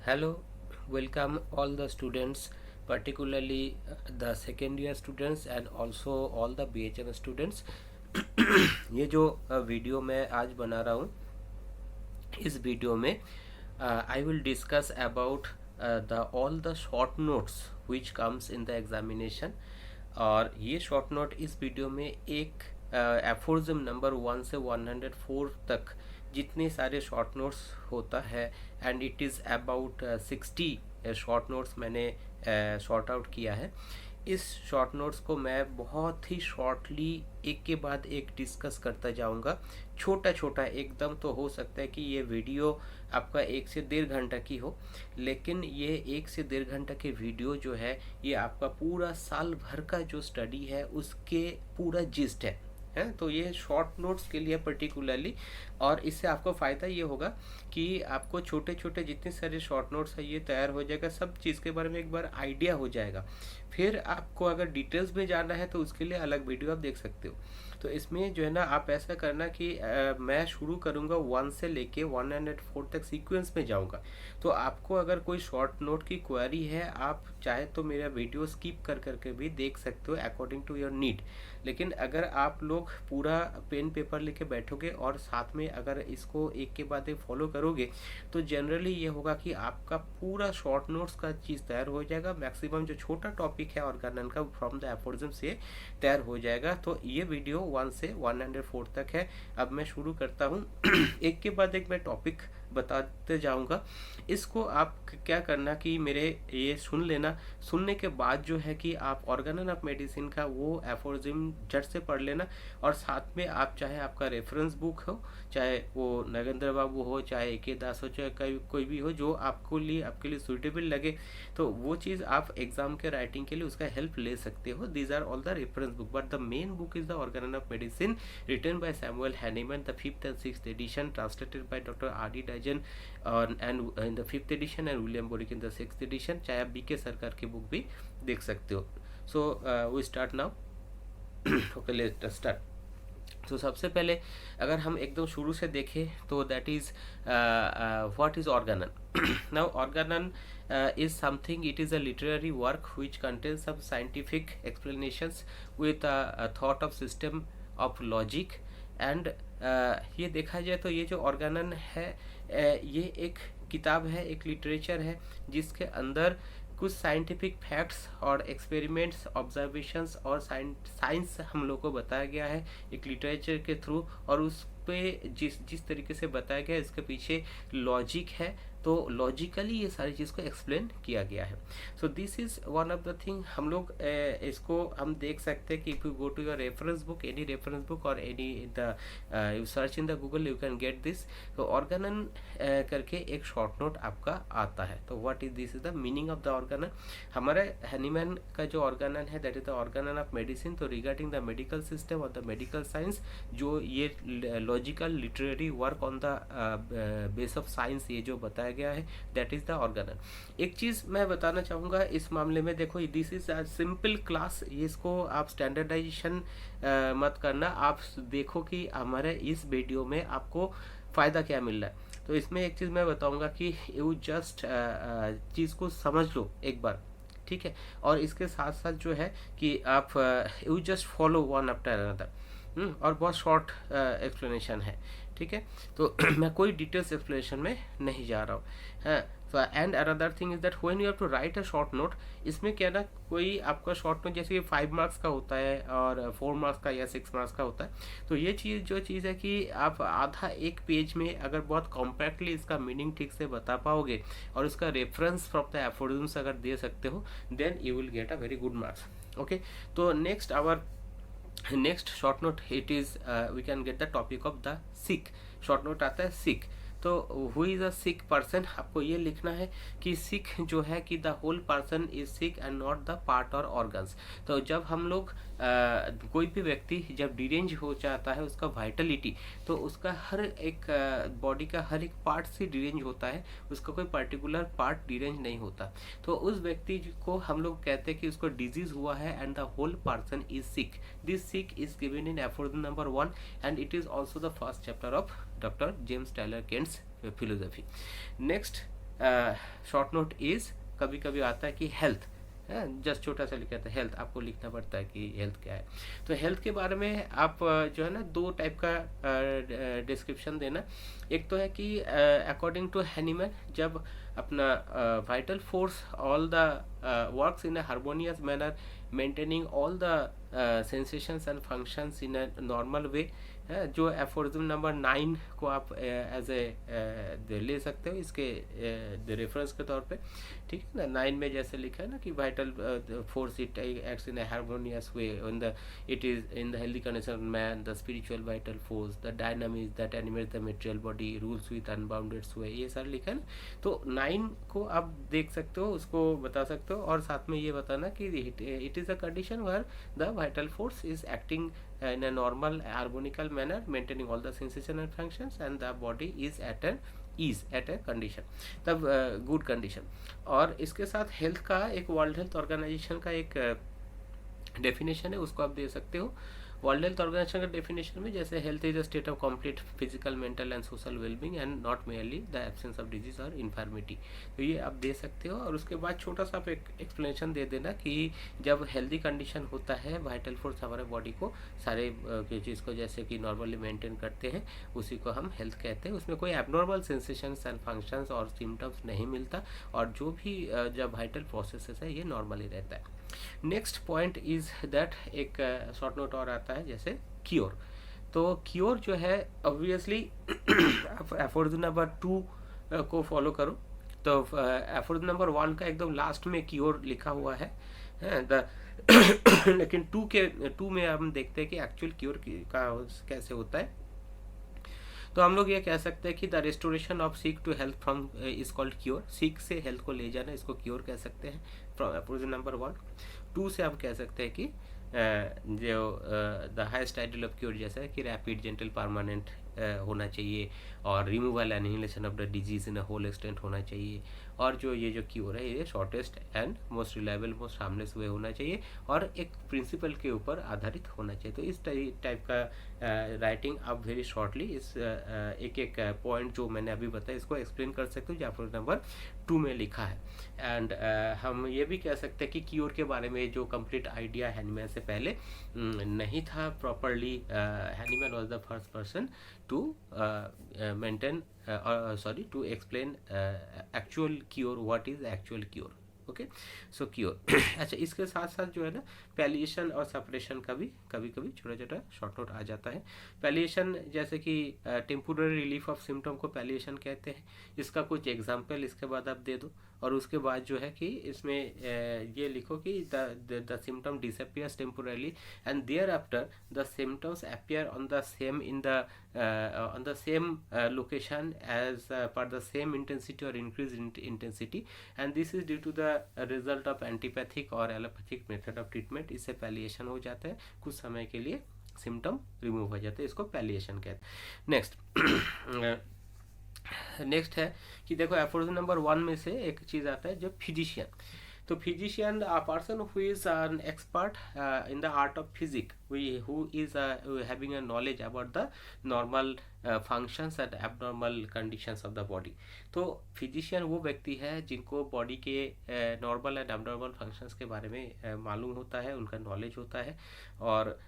Hello, welcome all the students, particularly the second year students and also all the BHM students. ये जो video मैं आज बना रहा हूँ, इस वीडियो में I will discuss about the all the short notes which comes in the examination. और ये शॉर्ट नोट इस वीडियो में एक एफोरिज्म नंबर 1 से 104 तक जितने सारे शॉर्ट नोट्स होता है, and it is about 60 short notes मैंने शॉर्ट आउट किया है। इस शॉर्ट नोट्स को मैं बहुत ही शॉर्टली एक के बाद एक डिस्कस करता जाऊंगा, छोटा छोटा एकदम। तो हो सकता है कि ये वीडियो आपका 1 से 1.5 घंटा की हो, लेकिन ये 1 से 1.5 घंटा के वीडियो जो है ये आपका पूरा साल भर का जो स्टडी है उसके पूरा जिस्ट है। तो ये शॉर्ट नोट्स के लिए पर्टिकुलरली, और इससे आपको फ़ायदा ये होगा कि आपको छोटे छोटे जितने सारे शॉर्ट नोट्स है ये तैयार हो जाएगा, सब चीज़ के बारे में एक बार आइडिया हो जाएगा। फिर आपको अगर डिटेल्स में जाना है तो उसके लिए अलग वीडियो आप देख सकते हो। तो इसमें जो है ना, आप ऐसा करना कि मैं शुरू करूँगा 1 से लेके 104 तक सीक्वेंस में जाऊँगा। तो आपको अगर कोई शॉर्ट नोट की क्वेरी है, आप चाहे तो मेरा वीडियो स्किप कर करके भी देख सकते हो अकॉर्डिंग टू योर नीड। लेकिन अगर आप लोग पूरा पेन पेपर लेके बैठोगे और साथ में अगर इसको एक के बाद एक फॉलो करोगे, तो जनरली ये होगा कि आपका पूरा शॉर्ट नोट्स का चीज़ तैयार हो जाएगा। मैक्सिमम जो छोटा टॉपिक है ऑर्गेनन का फ्रॉम द एफोरिज्म से तैयार हो जाएगा। तो ये वीडियो 1 से 104 तक है। अब मैं शुरू करता हूँ। एक के बाद एक मैं टॉपिक बताते जाऊंगा। इसको आप क्या करना कि मेरे ये सुन लेना, सुनने के बाद जो है कि आप ऑर्गेनन ऑफ मेडिसिन का वो एफोरिज्म झट से पढ़ लेना। और साथ में आप चाहे आपका रेफरेंस बुक हो, चाहे वो नगेंद्र बाबू हो, चाहे ए के दास हो, चाहे कोई भी हो जो आपके लिए सुइटेबल लगे, तो वो चीज़ आप एग्जाम के राइटिंग के लिए उसका हेल्प ले सकते हो। These are all the reference book, but the main book is the organon of medicine written by Samuel Hahnemann, the 5th and 6th edition, translated by Dr. R.D. Dijen and in the 5th edition and William Borick in the 6th edition। चाहे आप BK सरकार की book भी देख सकते हो। So we start now. Okay, let's start. तो सबसे पहले अगर हम एकदम शुरू से देखें तो that is what is Organon. Now Organon is something, it is a literary work which contains some scientific explanations with a thought of system of logic and ये देखा जाए तो ये जो ऑर्गेनन है ये एक किताब है, एक लिटरेचर है जिसके अंदर कुछ साइंटिफिक फैक्ट्स और एक्सपेरिमेंट्स, ऑब्जर्वेशंस और साइंस हम लोग को बताया गया है एक लिटरेचर के थ्रू। और उस पे जिस तरीके से बताया गया है इसके पीछे लॉजिक है, तो लॉजिकली ये सारी चीज़ को एक्सप्लेन किया गया है। So this is one of the thing. हम लोग इसको हम देख सकते हैं कि if you go to your reference book, any reference book और any the you search in the Google, you can get this. तो ऑर्गेनन करके एक शॉर्ट नोट आपका आता है। तो what is this is the meaning of the organon. हमारे Hahnemann का जो ऑर्गेनन है that is the organon of medicine. तो रिगार्डिंग द मेडिकल सिस्टम और द मेडिकल साइंस, जो ये logical literary work on the base of science ये जो बताया गया है, दैट इज द ऑर्गेनन। एक चीज मैं बताना चाहूंगा इस मामले में, देखो this is a simple class, इसको आप स्टैंडर्डाइजेशन मत करना। आप देखो कि हमारे इस वीडियो में आपको फायदा क्या मिल रहा है। तो इसमें एक चीज मैं बताऊंगा कि यू जस्ट चीज को समझ लो एक बार, ठीक है। और इसके साथ साथ जो है कि आप you just follow one after another. और बहुत शॉर्ट एक्सप्लेनेशन है, ठीक है। तो मैं कोई डिटेल्स एक्सप्लेनेशन में नहीं जा रहा हूँ। हाँ, and another thing is that when you have to write a short note, इसमें क्या ना, कोई आपका शॉर्ट नोट जैसे कि 5 मार्क्स का होता है और 4 मार्क्स का या 6 मार्क्स का होता है। तो ये चीज़ है कि आप आधा एक पेज में अगर बहुत कॉम्पैक्टली इसका मीनिंग ठीक से बता पाओगे और इसका रेफरेंस फ्रॉम द एफोरिज्म्स अगर दे सकते हो, then you will get a very good marks. Okay, तो next short note it is we can get the topic of the sick. Short note आता है सिक। तो who is a sick person, आपको ये लिखना है कि सिक जो है कि the whole person is sick and not the part और ऑर्गन्स। तो जब हम लोग कोई भी व्यक्ति जब डिरेंज हो जाता है, उसका वाइटलिटी, तो उसका हर एक बॉडी का हर एक पार्ट से डिरेंज होता है, उसका कोई पर्टिकुलर पार्ट डिरेंज नहीं होता। तो उस व्यक्ति को हम लोग कहते हैं कि उसको डिजीज हुआ है and the whole person is sick. This sick is given in aphorism number 1 and it is also the first chapter of doctor James Tyler Kent's philosophy. Next short note is, कभी कभी आता है कि health, just छोटा सा लिखा था health, आपको लिखना पड़ता है कि हेल्थ क्या है। तो हेल्थ के बारे में आप जो है ना दो टाइप का डिस्क्रिप्शन देना। एक तो है कि अकॉर्डिंग टू हैनीमैन, जब अपना vital force all the works in a harmonious manner, maintaining all the sensations and functions in a normal way, जो एफोरिज्म नंबर 9 को आप एज ए ले सकते हो इसके रेफरेंस के तौर पे, ठीक है ना। 9 में जैसे लिखा है ना कि vital force it acts in A harmonious way, in the it is in the healthy condition man, the spiritual vital force, the dynamics that animates the material body, rules with unbounded स्वे, ये सारा लिखा है ना। तो 9 को आप देख सकते हो, उसको बता सकते हो, और साथ में ये बताना कि it is a condition where the vital force is acting in a normal harmonical manner, maintaining all the sensation and functions, and the body is at a condition, तब गुड कंडीशन। और इसके साथ हेल्थ का एक world health organisation का एक definition है, उसको आप दे सकते हो। वर्ल्ड हेल्थ ऑर्गेनाइजेशन का डेफिनेशन में जैसे health is a state of complete physical, mental and social wellbeing and not merely the absence of disease और इन्फर्मिटी, तो ये आप दे सकते हो। और उसके बाद छोटा सा आप एक एक्सप्लेनेशन दे देना कि जब हेल्दी कंडीशन होता है, वाइटल फोर्स हमारे बॉडी को सारे चीज़ को जैसे कि नॉर्मली मेंटेन करते हैं, उसी को हम हेल्थ कहते हैं। उसमें कोई एबनॉर्मल सेंसेशंस एंड फंक्शंस और सिम्टम्स नहीं मिलता, और जो भी जब वाइटल प्रोसेसेस है ये नॉर्मली रहता है। नेक्स्ट पॉइंट इज दैट, एक शॉर्ट नोट और आता है जैसे क्योर। तो क्योर जो है ऑब्वियसली एफोरिज्म नंबर 2 को फॉलो करो। तो एफोरिज्म नंबर 1 का एकदम लास्ट में क्योर लिखा हुआ है, द लेकिन 2 में हम देखते हैं कि एक्चुअल क्योर का कैसे होता है। तो हम लोग ये कह सकते हैं कि the restoration of sick to health from is called cure, sick से हेल्थ को ले जाना, इसको क्योर कह सकते हैं फ्रॉम एफोरिज्म नंबर 1। 2 से आप कह सकते हैं कि जो the highest ideal of cure जैसा है कि रैपिड, जेंटल, परमानेंट होना चाहिए, और removal annihilation of the disease in a whole extent होना चाहिए, और जो ये जो क्योर है ये shortest and most reliable, most harmless way होना चाहिए, और एक प्रिंसिपल के ऊपर आधारित होना चाहिए। तो इस टाइप का राइटिंग आप वेरी शॉर्टली इस एक एक पॉइंट जो मैंने अभी बताया इसको एक्सप्लेन कर सकते हो, जो एफोरिज्म नंबर 2 में लिखा है। एंड हम ये भी कह सकते हैं कि क्योर के बारे में जो कंप्लीट आइडिया हैनीमैन से पहले नहीं था properly. Hahnemann was the first person to maintain to explain actual cure, what is actual cure, okay. So cure अच्छा, इसके साथ साथ जो है ना पैलिएशन और सेपरेशन का भी कभी कभी छोटा छोटा शॉर्ट नोट आ जाता है। पैलिएशन जैसे कि टेम्पोररी रिलीफ ऑफ सिम्टम को पैलिएशन कहते हैं, इसका कुछ एग्जांपल इसके बाद आप दे दो। और उसके बाद जो है कि इसमें ये लिखो कि the symptom disappears temporarily and thereafter the symptoms appear on the same in the on the same location as per the same intensity or increased intensity, and this is due to the result of antipathic or allopathic method of treatment। इससे palliation हो जाता है, कुछ समय के लिए symptom remove हो जाते हैं, इसको पैलिएशन कहते हैं। नेक्स्ट है कि देखो एफोरिज्म नंबर 1 में से एक चीज़ आता है जो फिजिशियन। तो physician a person who is an expert in the art of physics, who is having a knowledge about the normal functions and abnormal conditions of the body। तो फिजिशियन वो व्यक्ति है जिनको बॉडी के नॉर्मल एंड एबनॉर्मल फंक्शंस के बारे में मालूम होता है, उनका नॉलेज होता है। और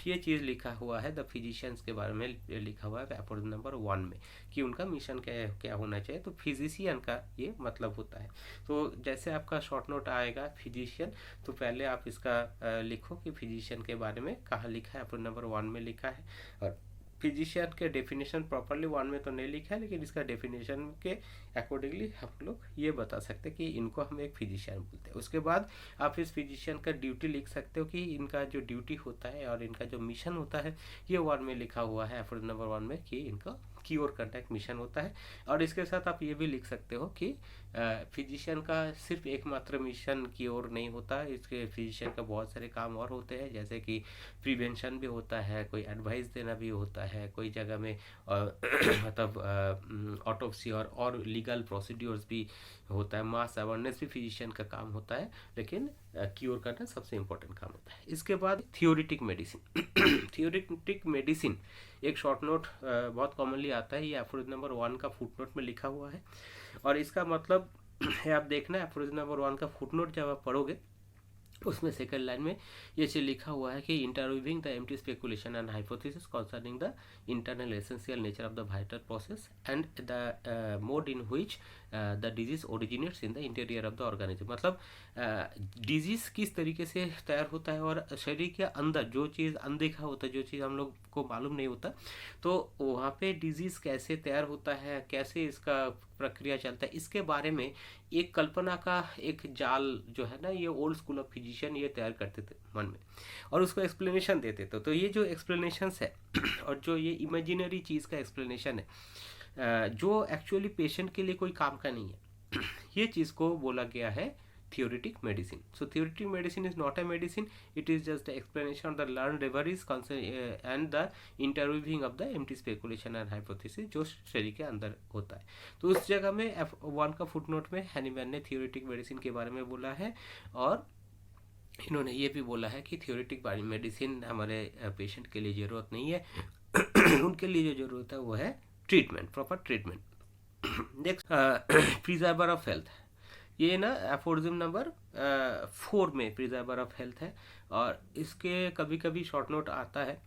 ये चीज़ लिखा हुआ है द फिजिशियंस के बारे में, लिखा हुआ है एफोरिज्म नंबर 1 में कि उनका मिशन क्या होना चाहिए। तो फिजिशियन का ये मतलब होता है। तो जैसे आपका शॉर्ट नोट आएगा फिजिशियन, तो पहले आप इसका लिखो कि फिजिशियन के बारे में कहाँ लिखा है, एफोरिज्म नंबर 1 में लिखा है। और फिजिशियन के डेफिनेशन प्रॉपरली 1 में तो नहीं लिखा है, लेकिन इसका डेफिनेशन के अकॉर्डिंगली हम लोग ये बता सकते हैं कि इनको हम एक फिजिशियन बोलते हैं। उसके बाद आप इस फिजिशियन का ड्यूटी लिख सकते हो कि इनका जो ड्यूटी होता है और इनका जो मिशन होता है ये 1 में लिखा हुआ है एफोरिज्म नंबर 1 में कि इनका क्योर करना एक मिशन होता है। और इसके साथ आप ये भी लिख सकते हो कि फिजिशियन का सिर्फ एकमात्र मिशन क्योर नहीं होता, इसके फिजिशियन का बहुत सारे काम और होते हैं, जैसे कि प्रिवेंशन भी होता है, कोई एडवाइस देना भी होता है, कोई जगह में मतलब ऑटोप्सी और लीगल प्रोसीड्योर्स भी होता है, मास अवेयरनेस भी फिजिशियन का काम होता है, लेकिन क्योर करना सबसे इम्पोर्टेंट काम होता है। इसके बाद थियोरेटिक मेडिसिन थियोरेटिक मेडिसिन एक शॉर्ट नोट बहुत कॉमनली आता है, ये एफोरिज्म नंबर 1 का फुट नोट में लिखा हुआ है, और इसका मतलब है आप देखना एफोरिज्म नंबर 1 का फुट नोट जब आप पढ़ोगे उसमें सेकंड लाइन में ये चीज लिखा हुआ है कि interviewing the empty speculation and hypothesis concerning the internal essential nature of the vital process and the mode in which the disease originates in the interior of the organism. मतलब disease किस तरीके से तैयार होता है और शरीर के अंदर जो चीज़ अनदेखा होता है, जो चीज़ हम लोग को मालूम नहीं होता, तो वहाँ पे डिजीज कैसे तैयार होता है, कैसे इसका प्रक्रिया चलता है, इसके बारे में एक कल्पना का एक जाल जो है ना, ये ओल्ड स्कूल ऑफ फिजिशियन ये तैयार करते थे मन में और उसको एक्सप्लेनेशन देते थे। तो ये जो एक्सप्लेनेशंस है और जो ये इमेजिनरी चीज़ का एक्सप्लेनेशन है जो एक्चुअली पेशेंट के लिए कोई काम का नहीं है, ये चीज़ को बोला गया है theoretic medicine. So theoretic medicine is not a medicine, it is just the explanation of the learned reveries and the interweaving of the empty speculation and hypothesis जो शरीर के अंदर होता है। तो उस जगह में F1 का फुटनोट में हैनीमैन ने theoretic medicine के बारे में बोला है, और इन्होंने ये भी बोला है कि theoretic मेडिसिन हमारे पेशेंट के लिए ज़रूरत नहीं है उनके लिए जो ज़रूरत है वो है treatment, proper treatment. Next preserver of health, ये ना एफोरिज्म नंबर 4 में प्रिजर्वर ऑफ हेल्थ है, और इसके कभी कभी शॉर्ट नोट आता है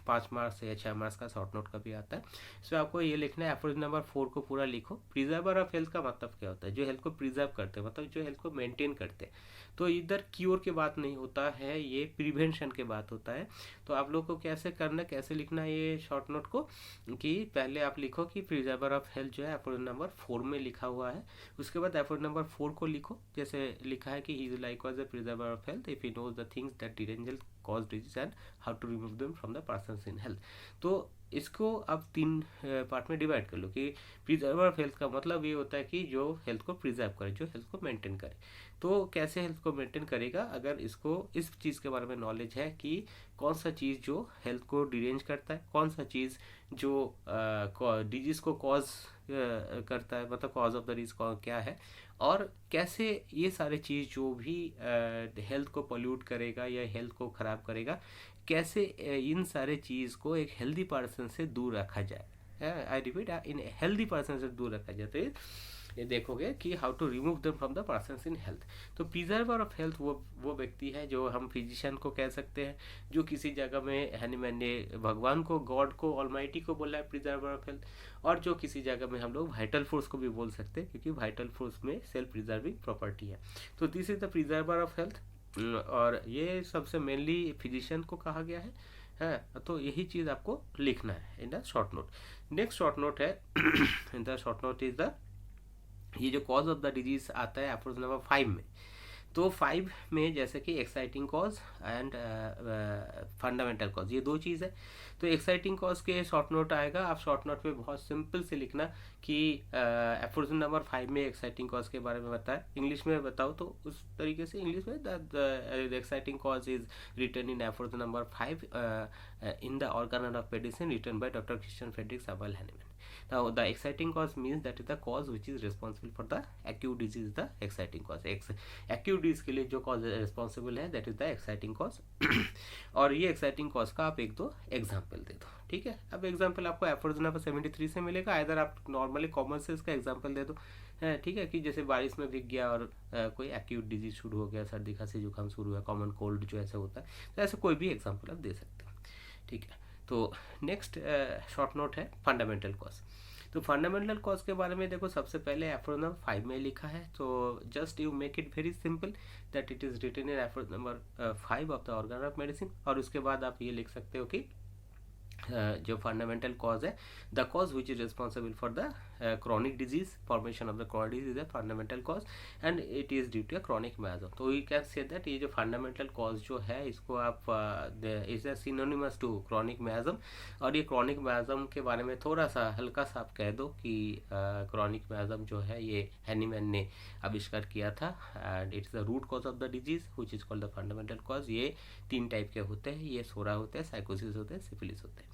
5 मार्क्स या 6 मार्क्स का शॉर्ट नोट कभी आता है। इसमें आपको ये लिखना है एफोरिज्म नंबर 4 को पूरा लिखो। प्रिजर्वर ऑफ हेल्थ का मतलब क्या होता है? जो हेल्थ को प्रिजर्व करते हैं, मतलब जो हेल्थ को मेंटेन करते हैं। तो इधर क्योर के बात नहीं होता है, ये प्रिवेंशन के बात होता है। तो आप लोग को कैसे करना, कैसे लिखना है ये शॉर्ट नोट को, कि पहले आप लिखो कि प्रिजर्वर ऑफ हेल्थ जो है एफोरिज्म नंबर 4 में लिखा हुआ है, उसके बाद एफोरिज्म नंबर 4 को लिखो, जैसे लिखा है कि he is likewise the preserver of health if he knows the things that derange cause disease and how to remove them from the persons in health. तो इसको आप 3 पार्ट में डिवाइड कर लो कि प्रिजर्वर ऑफ हेल्थ का मतलब ये होता है कि जो हेल्थ को प्रिजर्व करे, जो हेल्थ को मेंटेन करे। तो कैसे हेल्थ को मेंटेन करेगा? अगर इसको इस चीज़ के बारे में नॉलेज है कि कौन सा चीज़ जो हेल्थ को डिरेंज करता है, कौन सा चीज़ जो डिजीज़ को कॉज करता है, मतलब कॉज ऑफ द डिजीज क्या है, और कैसे ये सारे चीज़ जो भी हेल्थ को पोल्यूट करेगा या हेल्थ को ख़राब करेगा, कैसे इन सारे चीज़ को एक हेल्दी पर्सन से दूर रखा जाए। I repeat, in healthy person से दूर रखा जाए। तो ये देखोगे कि how to remove them from the persons in health. तो प्रिजर्वर ऑफ हेल्थ वो व्यक्ति है जो हम फिजिशियन को कह सकते हैं, जो किसी जगह में हैनीमैन ने भगवान को, गॉड को, ऑलमाइटी को बोला है प्रिजर्वर ऑफ हेल्थ, और जो किसी जगह में हम लोग वाइटल फोर्स को भी बोल सकते हैं, क्योंकि वाइटल फोर्स में सेल्फ प्रिजर्विंग प्रॉपर्टी है। तो this is the preserver of health, और ये सबसे मेनली फिजिशियन को कहा गया है। तो यही चीज़ आपको लिखना है in the short note. Next short note है in the short note is the, ये जो कॉज ऑफ द डिजीज आता है एफोरिज्म नंबर 5 में। तो 5 में जैसे कि exciting cause and fundamental cause, ये 2 चीज़ है। तो एक्साइटिंग कॉज के शॉर्ट नोट आएगा, आप शॉर्ट नोट में बहुत सिंपल से लिखना कि एफोरिज्म नंबर 5 में एक्साइटिंग कॉज के बारे में बताया। इंग्लिश में बताओ तो उस तरीके से इंग्लिश में the exciting cause is written in aphorism number 5 in the organon of medicine written by doctor Christian Friedrich Samuel Hahnemann. Now the exciting cause means that is the cause which is responsible for the acute disease, the exciting cause। acute disease के लिए जो cause responsible है that is the exciting cause। और ये exciting cause का आप 1-2 example दे दो, ठीक है। अब एग्जाम्पल आपको एफोरिज्म नंबर 73 से मिलेगा, इधर आप नॉर्मली कॉमन सेंस का एग्जाम्पल दे दो, ठीक है, कि जैसे बारिश में भीग गया और कोई एक्यूट डिजीज शुरू हो गया, सर्दी खांसी जुकाम शुरू हुआ, कॉमन कोल्ड जो ऐसा होता है, तो ऐसे कोई भी एग्जाम्पल आप दे सकते हो, ठीक है। तो नेक्स्ट शॉर्ट नोट है फंडामेंटल कॉज। तो फंडामेंटल कॉज के बारे में देखो, सबसे पहले एफोरिज्म नंबर 5 में लिखा है, तो just you make it very simple that it is written in aphorism number 5 of the organon of medicine. और उसके बाद आप ये लिख सकते हो कि जो फंडामेंटल कॉज है, the cause which is responsible for the chronic disease, formation of the chronic disease is a fundamental cause and it is due to a chronic miasm। तो we can say that ये जो fundamental cause जो है, इसको आप is a synonymous to chronic miasm। और ये chronic miasm के बारे में थोड़ा सा हल्का सा आप कह दो कि chronic miasm जो है ये हैनीमैन ने आविष्कार किया था, and it's the root cause of the disease which is called the fundamental cause। ये 3 टाइप के होते हैं, ये सोरा होते हैं, साइकोसिस होते हैं, सिफिलिस होते हैं,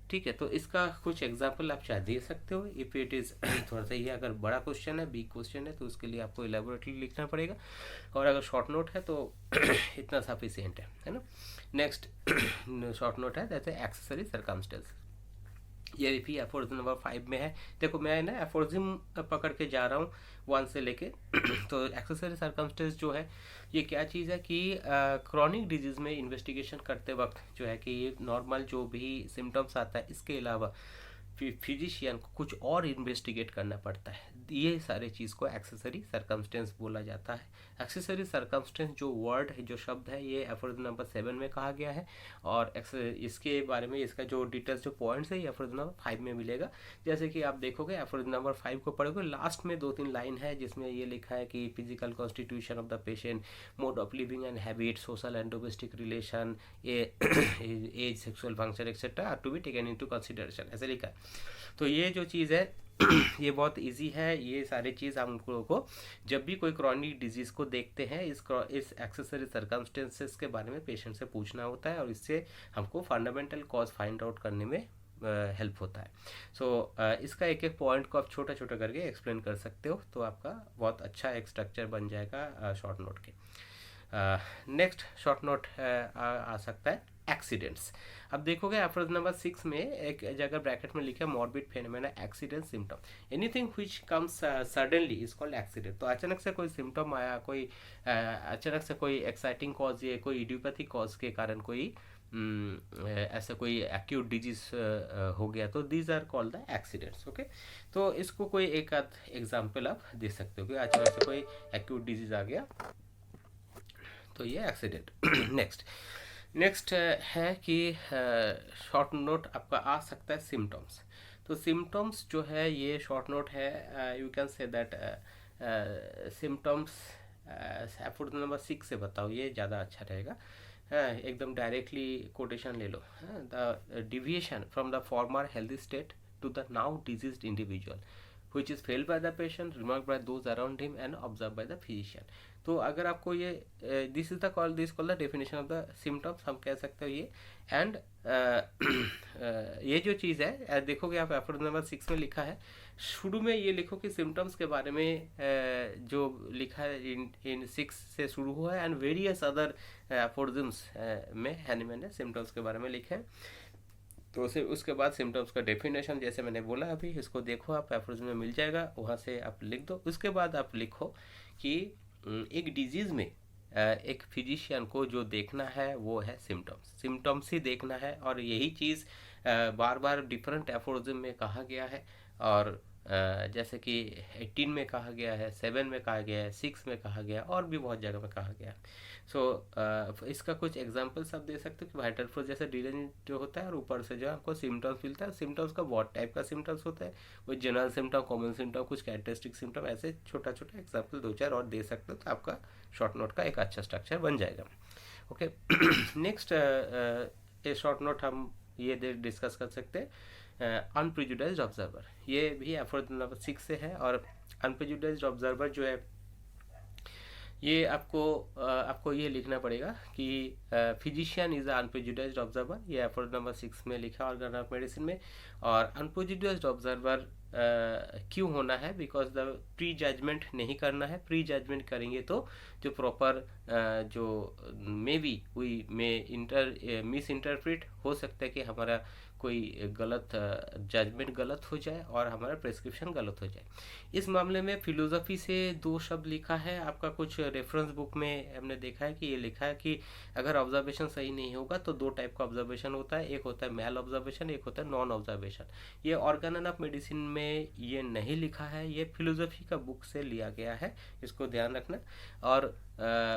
ठीक है। तो इसका कुछ एग्जाम्पल आप शायद दे सकते हो इफ इट इज़ थोड़ा सा, ये अगर बड़ा क्वेश्चन है, बिग क्वेश्चन है, तो उसके लिए आपको इलेबोरेटली लिखना पड़ेगा, और अगर शॉर्ट नोट है तो इतना सफिशिएंट है ना। नेक्स्ट शॉर्ट नोट है जैसे एक्सेसरी सर्कमस्टेंस। ये भी एफोरिज्म नंबर 5 में है। देखो मैं ना एफोरिज्म पकड़ के जा रहा हूँ 1 से लेके तो एक्सेसरी सर्कमस्टेंस जो है ये क्या चीज़ है कि क्रॉनिक डिजीज़ में इन्वेस्टिगेशन करते वक्त जो है कि ये नॉर्मल जो भी सिम्टम्स आता है इसके अलावा फिजिशियन को कुछ और इन्वेस्टिगेट करना पड़ता है, ये सारे चीज़ को एक्सेसरी सर्कमस्टेंस बोला जाता है। एक्सेसरी सर्कमस्टेंस जो वर्ड है, जो शब्द है, ये एफोरिज्म नंबर 7 में कहा गया है और इसके बारे में इसका जो डिटेल्स जो पॉइंट्स है ये एफोरिज्म नंबर 5 में मिलेगा। जैसे कि आप देखोगे एफोरिज्म नंबर 5 को पढ़ोगे, लास्ट में 2-3 लाइन है जिसमें ये लिखा है कि physical constitution of the patient, mode of living and habit, social and domestic relation, age, sexual function etcetera are to be taken into consideration, ऐसे लिखा है। तो ये जो चीज़ है ये बहुत इजी है। ये सारी चीज़ हम लोगों को जब भी कोई क्रॉनिक डिजीज़ को देखते हैं इस एक्सेसरी सर्कमस्टेंसेस के बारे में पेशेंट से पूछना होता है और इससे हमको फंडामेंटल कॉज फाइंड आउट करने में हेल्प होता है। सो इसका एक एक पॉइंट को आप छोटा छोटा करके एक्सप्लेन कर सकते हो तो आपका बहुत अच्छा एक स्ट्रक्चर बन जाएगा शॉर्ट नोट के। नेक्स्ट शॉर्ट नोट आ सकता है एक्सीडेंट्स। अब देखोगे एफोरिज्म नंबर 6 में एक जगह ब्रैकेट में लिखा है morbid phenomena accident symptom, anything which comes suddenly is called accident. तो अचानक से कोई सिम्टम आया, कोई अचानक से कोई एक्साइटिंग कॉज या कोई इडियोपैथिक कॉज के कारण कोई ऐसा कोई एक्यूट डिजीज हो गया तो these are called the accidents. Okay, तो इसको कोई एक आध एग्जाम्पल आप दे सकते हो कि अचानक से कोई एक्यूट डिजीज आ गया तो ये एक्सीडेंट। नेक्स्ट है कि शॉर्ट नोट आपका आ सकता है सिम्टम्स। तो सिम्टम्स जो है ये शॉर्ट नोट है, you can say that symptoms aphorism number 6 से बताओ, ये ज़्यादा अच्छा रहेगा। एकदम डायरेक्टली कोटेशन ले लो। The deviation from the former healthy state to the now diseased individual which is felt by the patient, remarked by those around him and observed by the physician। तो अगर आपको ये this is the call the definition of the symptoms हम कह सकते हो ये। And ये जो चीज़ है देखोगे आप एफोरिज्म नंबर 6 में लिखा है, शुरू में ये लिखो कि सिम्टम्स के बारे में जो लिखा है इन 6 से शुरू हुआ है एंड वेरियस अदर एफोरिज्म्स में हैनीमैन ने सिम्टम्स के बारे में लिखे हैं। तो उसके बाद सिम्टम्स का डेफिनेशन जैसे मैंने बोला अभी, इसको देखो आप एफोरिज्म में मिल जाएगा, वहाँ से आप लिख दो। उसके बाद आप लिखो कि एक डिजीज़ में एक फिजिशियन को जो देखना है वो है सिम्टम्स ही देखना है और यही चीज़ बार बार डिफरेंट एफोरिज्म में कहा गया है और जैसे कि 18 में कहा गया है, 7 में कहा गया है, 6 में कहा गया और भी बहुत जगह में कहा गया है। सो इसका कुछ एग्जांपल्स आप दे सकते हो कि वाइटल फ्लो जैसे डिलेन जो होता है और ऊपर से जो आपको सिम्टम्स मिलता है, सिम्टम्स का बहुत टाइप का सिम्टम्स होता है, कोई जनरल सिम्टम, कॉमन सिम्टम, कुछ कैरेक्टरिस्टिक सिम्टम, ऐसे छोटा छोटा एग्जाम्पल 2-4 और दे सकते हो तो आपका शॉर्ट नोट का एक अच्छा स्ट्रक्चर बन जाएगा। ओके, नेक्स्ट शॉर्ट नोट हम ये डिस्कस कर सकते हैं अनप्रेजुडाइज्ड ऑब्जर्वर। ये भी एफोरिज्म नंबर 6 से है और अनप्रेजुडाइज्ड ऑब्जर्वर जो है ये आपको ये लिखना पड़ेगा कि फिजिशियन इज अनप्रेजुडाइज्ड ऑब्जर्वर, ये एफोरिज्म नंबर 6 में लिखा ऑर्गन ऑफ मेडिसिन में। और अनप्रेजुडाइज्ड ऑब्जर्वर क्यों होना है, बिकॉज द प्री जजमेंट नहीं करना है। प्री जजमेंट करेंगे तो जो प्रॉपर जो मे बी वी में मिस इंटरप्रेट हो सकता है कि हमारा कोई गलत जजमेंट गलत हो जाए और हमारा प्रेस्क्रिप्शन गलत हो जाए। इस मामले में फिलोसफी से 2 शब्द लिखा है आपका, कुछ रेफरेंस बुक में हमने देखा है कि ये लिखा है कि अगर ऑब्जर्वेशन सही नहीं होगा तो 2 टाइप का ऑब्जर्वेशन होता है, एक होता है मैल ऑब्जर्वेशन, एक होता है नॉन ऑब्जर्वेशन। ये ऑर्गन ऑफ मेडिसिन में ये नहीं लिखा है, ये फिलोसफी का बुक से लिया गया है, इसको ध्यान रखना। और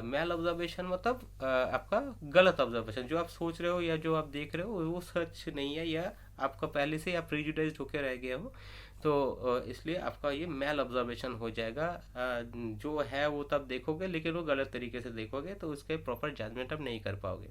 मैल ऑब्जर्वेशन मतलब आपका गलत ऑब्जर्वेशन, जो आप सोच रहे हो या जो आप देख रहे हो वो सच नहीं है या आपका पहले से आप प्रेजुडाइज्ड होकर रह गया हो, तो इसलिए आपका ये मैल ऑब्जर्वेशन हो जाएगा। जो है वो तब देखोगे लेकिन वो गलत तरीके से देखोगे तो उसके प्रॉपर जजमेंट आप नहीं कर पाओगे।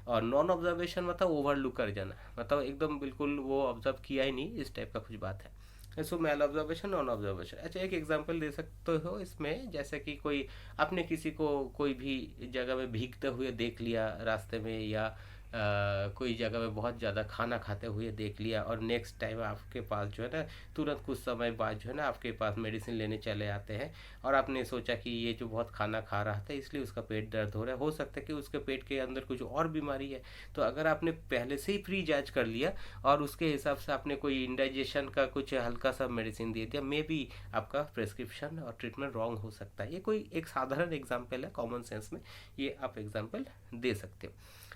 और नॉन ऑब्जर्वेशन मतलब ओवरलुक कर जाना, मतलब एकदम बिल्कुल वो ऑब्जर्व किया ही नहीं, इस टाइप का कुछ बात है। सो मैल ऑब्जर्वेशन, नॉन ऑब्जर्वेशन। अच्छा, एक एग्जांपल दे सकते हो इसमें, जैसे कि कोई आपने किसी को कोई भी जगह में भीगते हुए देख लिया रास्ते में या कोई जगह में बहुत ज़्यादा खाना खाते हुए देख लिया और नेक्स्ट टाइम आपके पास जो है ना तुरंत कुछ समय बाद जो है ना आपके पास मेडिसिन लेने चले आते हैं और आपने सोचा कि ये जो बहुत खाना खा रहा था इसलिए उसका पेट दर्द हो रहा है, हो सकता है कि उसके पेट के अंदर कुछ और बीमारी है। तो अगर आपने पहले से ही प्री जांच कर लिया और उसके हिसाब से आपने कोई इंडाइजेशन का कुछ हल्का सा मेडिसिन दे दिया, मे बी आपका प्रेस्क्रिप्शन और ट्रीटमेंट रॉन्ग हो सकता है। ये कोई एक साधारण एग्जाम्पल है, कॉमन सेंस में ये आप एग्जाम्पल दे सकते हो।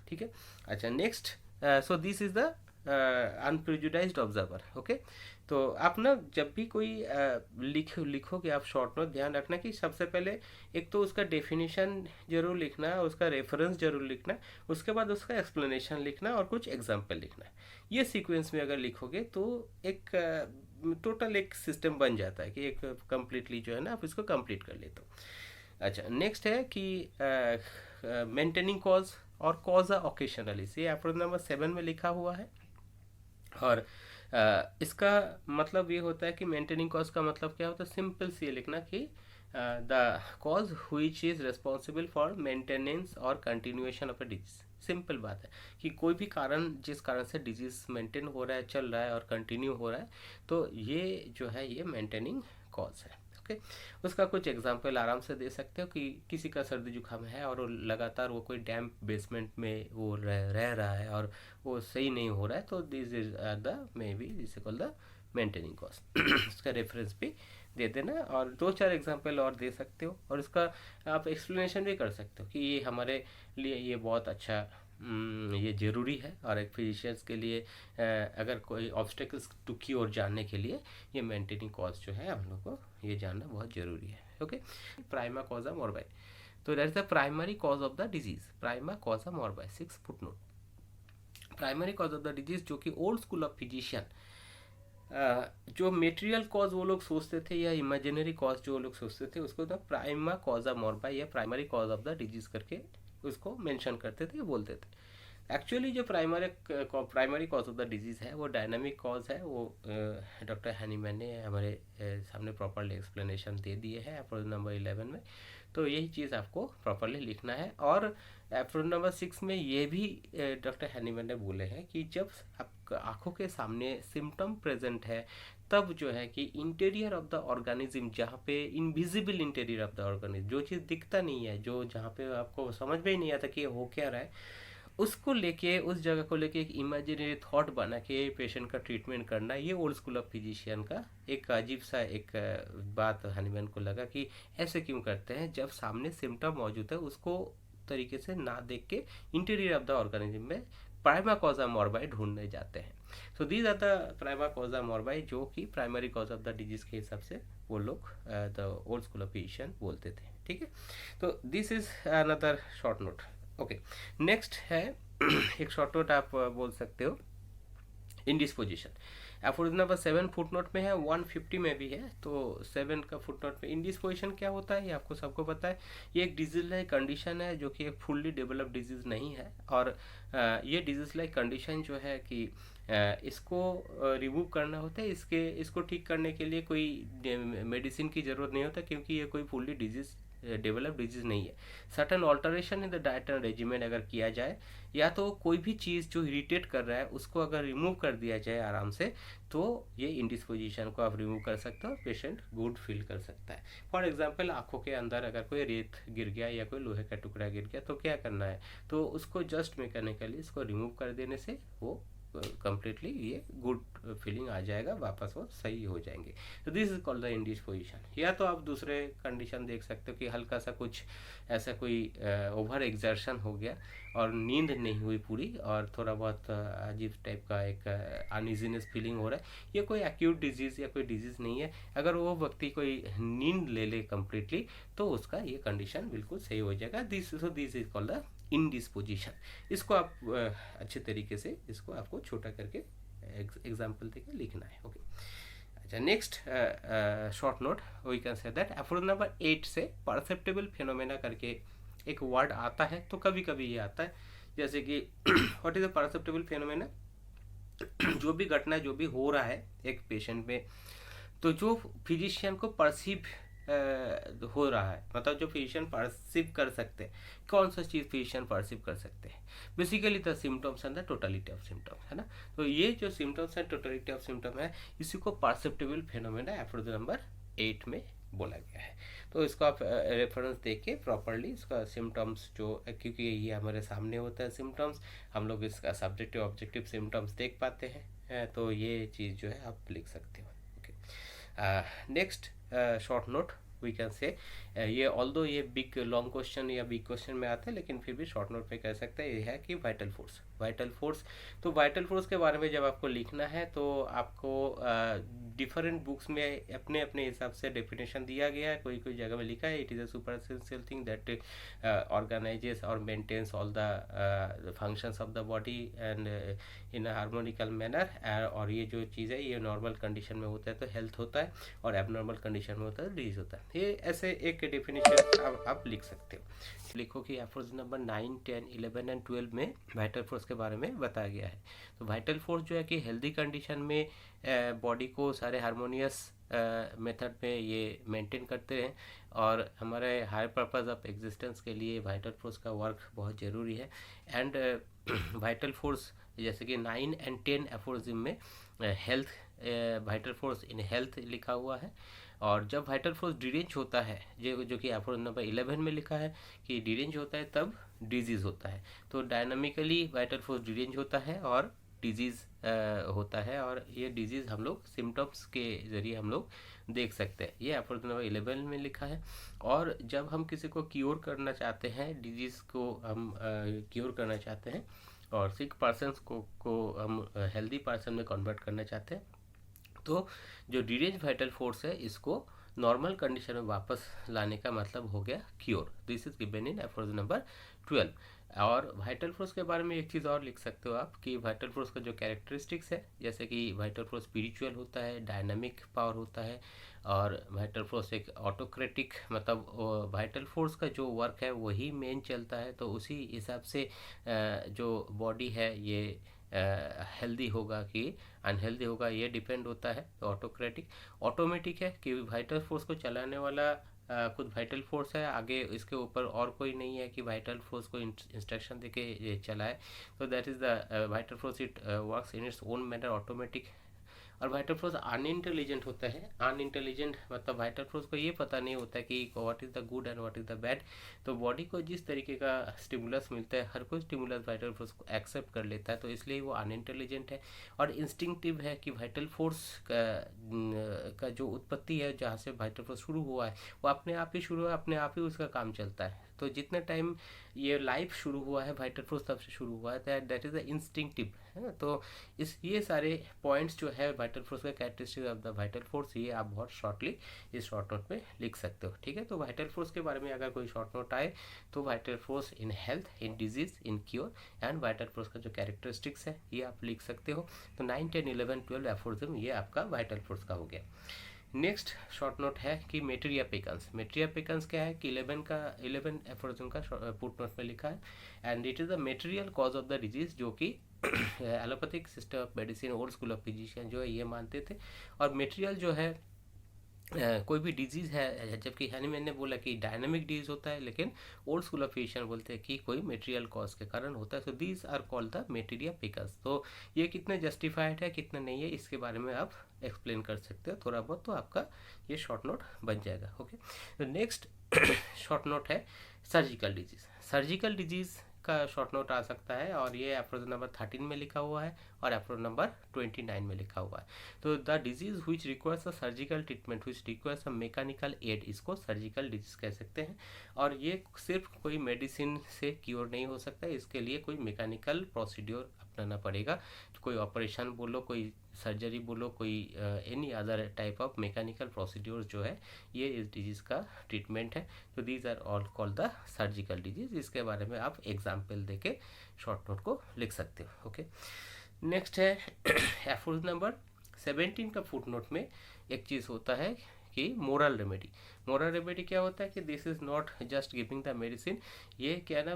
ठीक है, अच्छा next, so this is the unprejudiced observer. Okay, तो आप ना जब भी कोई लिखोगे आप शॉर्ट नोट, ध्यान रखना कि सबसे पहले एक तो उसका डेफिनेशन जरूर लिखना है, उसका रेफरेंस जरूर लिखना है, उसके बाद उसका एक्सप्लेनेशन लिखना और कुछ एग्जाम्पल लिखना है। ये सीक्वेंस में अगर लिखोगे तो एक टोटल एक सिस्टम बन जाता है कि एक कंप्लीटली जो है ना आप इसको कंप्लीट कर लेते हो। अच्छा नेक्स्ट है कि मेंटेनिंग कॉज और कॉज ऑकेशनली, ये एप्रोच नंबर 7 में लिखा हुआ है। और इसका मतलब ये होता है कि मेंटेनिंग कॉज का मतलब क्या होता है, सिंपल से ये लिखना कि the cause which is responsible for maintenance और continuation of a disease. Simple बात है कि कोई भी कारण जिस कारण से डिजीज मेंटेन हो रहा है, चल रहा है और कंटिन्यू हो रहा है, तो ये जो है ये मेंटेनिंग कॉज है। ओके, उसका कुछ एग्जांपल आराम से दे सकते हो कि किसी का सर्दी जुकाम है और वो लगातार वो कोई डैम्प बेसमेंट में वो रह रहा है और वो सही नहीं हो रहा है, तो this is the may be this called the maintaining cause. उसका रेफरेंस भी दे देना और 2-4 एग्जांपल और दे सकते हो और इसका आप एक्सप्लेनेशन भी कर सकते हो कि ये हमारे लिए ये बहुत अच्छा ये ज़रूरी है और एक फिजिशियंस के लिए अगर कोई ऑब्स्टेकल्स टू क्योर जानने के लिए ये मेंटेनिंग कॉज जो है हम लोग को ये जानना बहुत ज़रूरी है। ओके, प्राइमा कॉजा मोर्बाई, तो that is the primary cause of the disease, prima causa morbi 6 footnote. Primary cause of the disease जो कि ओल्ड स्कूल ऑफ फिजिशियन जो मेटेरियल कॉज वो लोग सोचते थे या इमेजिनरी कॉज जो वो लोग सोचते थे उसको ना प्राइमा कॉजा मोर्बाई या primary cause of the disease करके उसको मेंशन करते थे, बोलते थे। एक्चुअली जो primary cause of the disease है वो डायनामिक कॉज है, वो डॉक्टर हैनीमैन ने हमारे सामने प्रॉपरली एक्सप्लेनेशन दे दिए हैं एप्रोच नंबर 11 में। तो यही चीज़ आपको प्रॉपरली लिखना है। और एप्रोच नंबर 6 में ये भी डॉक्टर हैनीमैन ने बोले हैं कि जब आप आँखों के सामने सिम्टम प्रेजेंट है तब जो है कि इंटीरियर ऑफ द ऑर्गेनिज्म, जहाँ पे invisible interior of the organism, जो चीज़ दिखता नहीं है, जो जहाँ पे आपको समझ में ही नहीं आता कि ये हो क्या रहा है, उसको लेके उस जगह को लेके एक इमेजिनरी थॉट बना के पेशेंट का ट्रीटमेंट करना, ये ओल्ड स्कूल ऑफ फिजिशियन का एक अजीब सा एक बात हैनीमैन को लगा कि ऐसे क्यों करते हैं, जब सामने सिम्टम मौजूद है उसको तरीके से ना देख के इंटीरियर ऑफ द ऑर्गेनिज्म में प्राइमा कॉजा मोर्बाई ढूंढने जाते हैं। So these are the prima causa morbi जो कि primary cause of the disease के हिसाब से वो लोग the old school of physician बोलते थे। ठीक है, तो this is another short note. Okay, next है एक शॉर्ट नोट आप बोल सकते हो indisposition. Aphorism number 7 footnote में है, 150 में भी है, तो 7 का फुट नोट में इंडिस्पोजिशन क्या होता है ये आपको सबको पता है। ये एक डिजीज लाइक कंडीशन है जो कि एक फुल्ली डेवलप्ड डिजीज नहीं है। और ये डिजीज लाइक कंडीशन जो है कि इसको रिमूव करना होता है, इसको ठीक करने के लिए कोई मेडिसिन की ज़रूरत नहीं होता क्योंकि ये कोई फुल्ली डिजीज डेवलप डिजीज नहीं है। Certain alteration in the diet and regiment अगर किया जाए, या तो कोई भी चीज़ जो इरिटेट कर रहा है उसको अगर रिमूव कर दिया जाए आराम से, तो ये इंडिस्पोजिशन को आप रिमूव कर सकते हो, पेशेंट गुड फील कर सकता है। फॉर एग्जांपल आंखों के अंदर अगर कोई रेत गिर गया या कोई लोहे का टुकड़ा गिर गया तो क्या करना है, तो उसको जस्ट मैकेनिकली इसको रिमूव कर देने से वो कंप्लीटली ये गुड फीलिंग आ जाएगा, वापस वो सही हो जाएंगे। तो दिस इज कॉल्ड द इंडिस्पोजिशन। या तो आप दूसरे कंडीशन देख सकते हो कि हल्का सा कुछ ऐसा कोई ओवर एग्जर्शन हो गया और नींद नहीं हुई पूरी और थोड़ा बहुत अजीब टाइप का एक अनइजीनेस फीलिंग हो रहा है, ये कोई एक्यूट डिजीज़ या कोई डिजीज़ नहीं है। अगर वो व्यक्ति कोई नींद ले ले कम्प्लीटली तो उसका ये कंडीशन बिल्कुल सही हो जाएगा। This is called the indisposition. इसको आप अच्छे तरीके से इसको आपको छोटा करके एग्जाम्पल देके लिखना है। ओके, अच्छा next short note we can say that approach number 8 से परसेप्टेबल फिनोमेना करके एक वर्ड आता है, तो कभी कभी ये आता है जैसे कि what is the perceptible phenomena, जो भी घटना जो भी हो रहा है एक पेशेंट में, तो जो फिजिशियन को परसीव हो रहा है, मतलब जो फिजिशियन परसीव कर सकते हैं, कौन सा चीज़ फिजिशियन परसीव कर सकते हैं, basically the symptoms and the totality of symptoms, है ना। तो ये जो symptoms and totality of symptom है, इसी को परसेप्टिबल फेनोमेना एफरोज नंबर 8 में बोला गया है। तो इसको आप रेफरेंस देख के प्रॉपरली इसका सिम्टम्स जो, क्योंकि ये हमारे सामने होता है सिम्टम्स, हम लोग इसका सब्जेक्टिव ऑब्जेक्टिव सिम्टम्स देख पाते हैं, तो ये चीज़ जो है आप लिख सकते हो। Okay, next short note we can say, ये ऑल्दो ये बिग लॉन्ग क्वेश्चन या बिग क्वेश्चन में आता है, लेकिन फिर भी शॉर्ट नोट में कह सकते हैं, ये है कि वाइटल फोर्स। वाइटल फोर्स, तो वाइटल फोर्स के बारे में जब आपको लिखना है तो आपको डिफरेंट बुक्स में अपने अपने हिसाब से डेफिनेशन दिया गया है। कोई कोई जगह में लिखा है it is a super essential thing that organises और maintains all the functions of the body and in a harmonical manner, और ये जो चीज़ है ये नॉर्मल कंडीशन में होता है तो हेल्थ होता है, और एबनॉर्मल कंडीशन में होता है डिजीज होता है। ये ऐसे एक डेफिनेशन आप लिख सकते हो। लिखो कि एफर्ट्स नंबर 9, 10, 11 एंड 12 में वाइटल फोर्स के बारे में बताया गया है। तो वाइटल फोर्स जो है कि हेल्दी कंडीशन में बॉडी को सारे हारमोनियस मेथड में ये मेंटेन करते हैं, और हमारे हायर पर्पस ऑफ एग्जिस्टेंस के लिए वाइटल फोर्स का वर्क बहुत ज़रूरी है। एंड वाइटल फोर्स जैसे कि 9 एंड 10 एफोरिज्म में health, vital force in health लिखा हुआ है, और जब वाइटल फोर्स डिरेंज होता है, जो कि एफोरिज्म नंबर 11 में लिखा है कि डिरेंज होता है तब डिजीज़ होता है। तो डायनामिकली वाइटल फोर्स डिरेंज होता है और डिजीज़ होता है, और ये डिजीज़ हम लोग सिम्टम्स के ज़रिए हम लोग देख सकते हैं। ये एफोरिज्म नंबर 11 में लिखा है। और जब हम किसी को क्योर करना चाहते हैं, डिजीज़ को हम क्योर करना चाहते हैं और सिक पर्सन को हम हेल्दी पर्सन में कन्वर्ट करना चाहते हैं, तो जो डिरेंज वाइटल फोर्स है इसको नॉर्मल कंडीशन में वापस लाने का मतलब हो गया cure. This is given in aphorism number 12। और वाइटल फोर्स के बारे में एक चीज़ और लिख सकते हो आप कि वाइटल फोर्स का जो कैरेक्टरिस्टिक्स है, जैसे कि वाइटल फोर्स स्पिरिचुअल होता है, डायनामिक पावर होता है, और वाइटल फोर्स एक ऑटोक्रेटिक, मतलब वाइटल फोर्स का जो वर्क है वही मेन चलता है, तो उसी हिसाब से जो बॉडी है ये हेल्दी होगा कि अनहेल्दी होगा ये डिपेंड होता है। तो ऑटोक्रेटिक, ऑटोमेटिक है कि वाइटल फोर्स को चलाने वाला खुद वाइटल फोर्स है, आगे इसके ऊपर और कोई नहीं है कि वाइटल फोर्स को इंस्ट्रक्शन देके चलाए। तो that is the vital force, it works in its own manner, automatic. और वाइटल फोर्स अनइंटेलिजेंट होता है। अनइंटेलिजेंट मतलब वाइटल फोर्स को ये पता नहीं होता कि what is the good and what is the bad. तो बॉडी को जिस तरीके का स्टिमुलस मिलता है, हर कोई स्टिमुलस वाइटल फोर्स को एक्सेप्ट कर लेता है, तो इसलिए वो अनइंटेलिजेंट है। और इंस्टिंक्टिव है कि वाइटल फोर्स का जो उत्पत्ति है, जहाँ से वाइटल फोर्स शुरू हुआ है वो अपने आप ही शुरू हुआ, अपने आप ही उसका काम चलता है। तो जितने टाइम ये लाइफ शुरू हुआ है वाइटल फोर्स तब से शुरू हुआ है, दैट इज़ द इंस्टिंक्टिव है। तो ये सारे पॉइंट्स जो है वाइटल फोर्स का characteristic of the vital force, ये आप बहुत शॉर्टली इस शॉर्ट नोट में लिख सकते हो। ठीक है, तो वाइटल फोर्स के बारे में अगर कोई शॉर्ट नोट आए तो vital force in health, in disease, in cure, and vital force का जो कैरेक्टरिस्टिक्स है ये आप लिख सकते हो। तो 9, 10, 11, 12 एफोरिज्म ये आपका वाइटल फोर्स का हो गया। नेक्स्ट शॉर्ट नोट है कि मेटेरिया पेकन्स। मेटेरिया पेकन्स क्या है कि 11 एफोरिज्म का फुट नोट में लिखा है, and it is the material cause of the disease, जो कि allopathic system of medicine, old school of physician जो है ये मानते थे। और मेटेरियल जो है कोई भी डिजीज़ है, जबकि यानी मैंने बोला कि डायनामिक डिजीज होता है, लेकिन ओल्ड स्कूल ऑफ फिजिशियन बोलते हैं कि कोई मेटेरियल कॉज के कारण होता है। So these are called the materia peccans. तो ये कितने जस्टिफाइड है कितना नहीं है इसके बारे में आप एक्सप्लेन कर सकते हो थोड़ा बहुत, तो आपका ये शॉर्ट नोट बन जाएगा। ओके, तो नेक्स्ट शॉर्ट नोट है सर्जिकल डिजीज़। सर्जिकल डिजीज़ का शॉर्ट नोट आ सकता है, और ये एफरोज नंबर 13 में लिखा हुआ है और एफरोज नंबर 29 में लिखा हुआ है। तो the disease which requires a surgical treatment, which requires a mechanical aid, इसको सर्जिकल डिजीज कह सकते हैं। और ये सिर्फ कोई मेडिसिन से क्योर नहीं हो सकता, इसके लिए कोई मैकेनिकल प्रोसीड्योर अपनाना पड़ेगा। कोई ऑपरेशन बोलो, कोई सर्जरी बोलो, कोई any other type of mechanical procedure जो है ये इस डिजीज़ का ट्रीटमेंट है। तो these are all called the surgical disease. इसके बारे में आप एग्जाम्पल देके शॉर्ट नोट को लिख सकते हो। ओके, नेक्स्ट है एफोरिज्म नंबर 17 का फुट नोट में एक चीज़ होता है कि मोरल रेमेडी। मोरल रेमेडी क्या होता है कि this is not just giving the medicine, ये क्या ना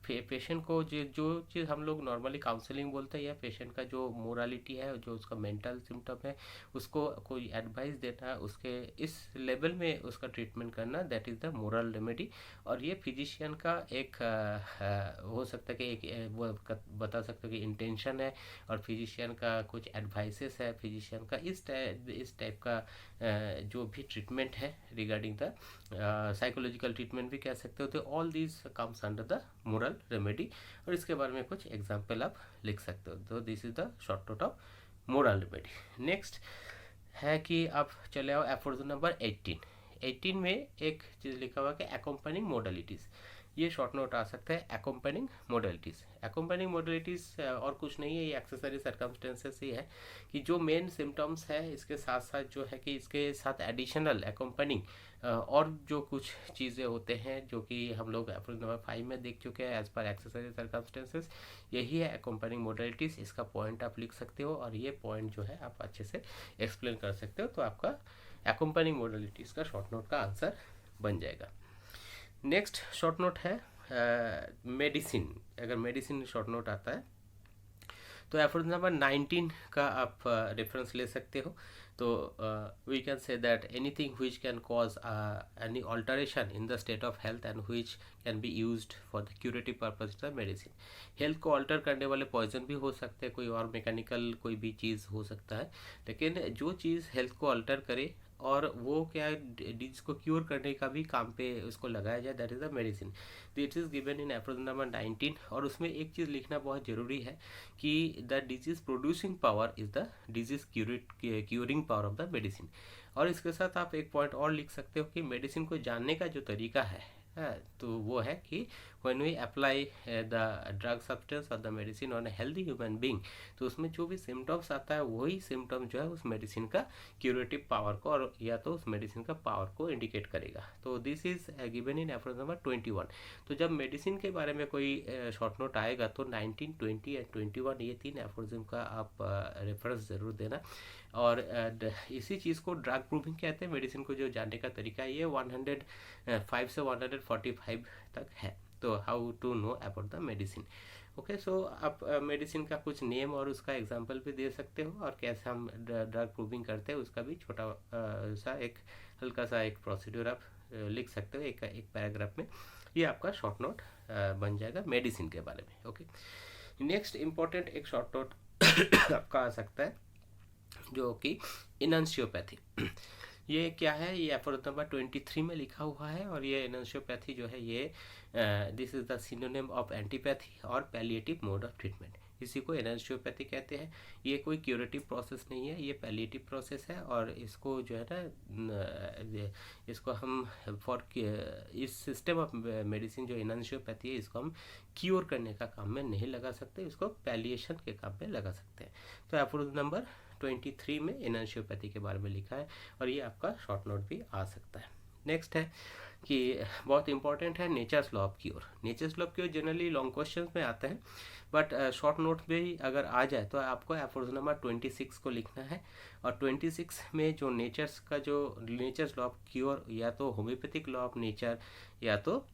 पेशेंट को जो चीज़ हम लोग नॉर्मली काउंसलिंग बोलते हैं, या पेशेंट का जो मोरालिटी है, जो उसका मेंटल सिम्टम है, उसको कोई एडवाइस देना, उसके इस लेवल में उसका ट्रीटमेंट करना, that is the moral remedy. और ये फिजिशियन का एक हो सकता है कि एक वो बता सकते हो कि इंटेंशन है, और फिजिशियन का कुछ एडवाइसेस है, फिजिशियन का इस टाइप का जो भी ट्रीटमेंट है रिगार्डिंग द साइकोलॉजिकल ट्रीटमेंट भी कह सकते हो। तो all these comes under the moral remedy, और इसके बारे में कुछ एग्जाम्पल आप लिख सकते हो। तो this is the short note of moral remedy. Next है कि आप चले आओ एफोर्ड नंबर 18 में एक चीज़ लिखा हुआ कि अकोम्पनिंग मोडलिटीज़, ये शॉर्ट नोट आ सकता है। अकोम्पनिंग मोडलिटीज़ और कुछ नहीं है, ये एक्सेसरी सर्कमस्टेंसेस ही है कि जो मेन सिम्टम्स है इसके साथ साथ जो है कि इसके साथ एडिशनल अकोम्पनिंग और जो कुछ चीज़ें होते हैं जो कि हम लोग एफोर्ड नंबर 5 में देख चुके हैं एज पर एक्सेसरी सर्कमस्टेंसेस, यही है अकोम्पनिंग मोडलिटीज़। इसका पॉइंट आप लिख सकते हो, और ये पॉइंट जो है आप अच्छे से एक्सप्लेन कर सकते हो, तो आपका अकोम्पनिंग मोडलिटीज़ का शॉर्ट नोट का आंसर बन जाएगा। नेक्स्ट शॉर्ट नोट है मेडिसिन। अगर मेडिसिन शॉर्ट नोट आता है तो एफोर्ड नंबर 19 का आप रेफरेंस ले सकते हो। तो we can say that anything which can cause any alteration in the state of health and which can be used for the curative purpose the medicine. Health को ऑल्टर करने वाले poison भी हो सकते हैं, कोई और मैकेनिकल कोई भी चीज़ हो सकता है, लेकिन जो चीज़ हेल्थ को ऑल्टर करे और वो क्या डिजीज को क्योर करने का भी काम पे उसको लगाया जाए, that is the medicine. That is given in aphorism number 19। और उसमें एक चीज़ लिखना बहुत ज़रूरी है कि the disease producing power is the disease curing power of the medicine. और इसके साथ आप एक पॉइंट और लिख सकते हो कि मेडिसिन को जानने का जो तरीका है, तो वो है कि when we apply the drug substance और the medicine on a healthy human being, तो उसमें जो भी सिम्टम्स आता है वही सिम्टम जो है उस मेडिसिन का क्यूरेटिव पावर को और या तो उस मेडिसिन का पावर को इंडिकेट करेगा। तो this is given in aphorism number 21। तो जब मेडिसिन के बारे में कोई शॉर्ट नोट आएगा तो 19, 20 एंड 21 ये 3 एफोरिज्म का आप रेफरेंस ज़रूर देना। और इसी चीज़ को ड्रग प्रूविंग कहते हैं। मेडिसिन को जो जानने का तरीका है ये 105 से 145 तक है। तो how to know about the medicine. Okay, so आप मेडिसिन का कुछ नेम और उसका एग्जांपल भी दे सकते हो, और कैसे हम ड्रग प्रूविंग करते हैं उसका भी छोटा सा एक हल्का सा एक प्रोसीड्यूर आप लिख सकते हो एक पैराग्राफ में। ये आपका शॉर्ट नोट बन जाएगा मेडिसिन के बारे में। ओके, नेक्स्ट इम्पॉर्टेंट एक शॉर्ट नोट आपका आ सकता है जो कि इनंशियोपैथी। ये क्या है, ये एफोर्ड नंबर 23 में लिखा हुआ है। और ये इनंशियोपैथी जो है ये this is the synonym of antipathy और पैलिएटिव मोड ऑफ ट्रीटमेंट। इसी को इनंशियोपैथी कहते हैं। ये कोई क्यूरेटिव प्रोसेस नहीं है, ये पैलिएटिव प्रोसेस है। और इसको जो है ना इसको हम फॉर इस सिस्टम ऑफ मेडिसिन जो इनंशियोपैथी है इसको हम क्योर करने का काम में नहीं लगा सकते, इसको पैलिएशन के काम में लगा सकते हैं। तो एफोर्ड नंबर 23 में इनंशियोपैथी के बारे में लिखा है, और ये आपका शॉर्ट नोट भी आ सकता है। नेक्स्ट है कि बहुत इंपॉर्टेंट है nature's law of cure. Nature's law of cure generally long questions में आता है, बट शॉर्ट नोट में ही अगर आ जाए तो आपको एफोर्ड नंबर 26 को लिखना है। और 26 में जो नेचर्स लॉ ऑफ क्योर या तो होम्योपैथिक लॉ ऑफ नेचर या तो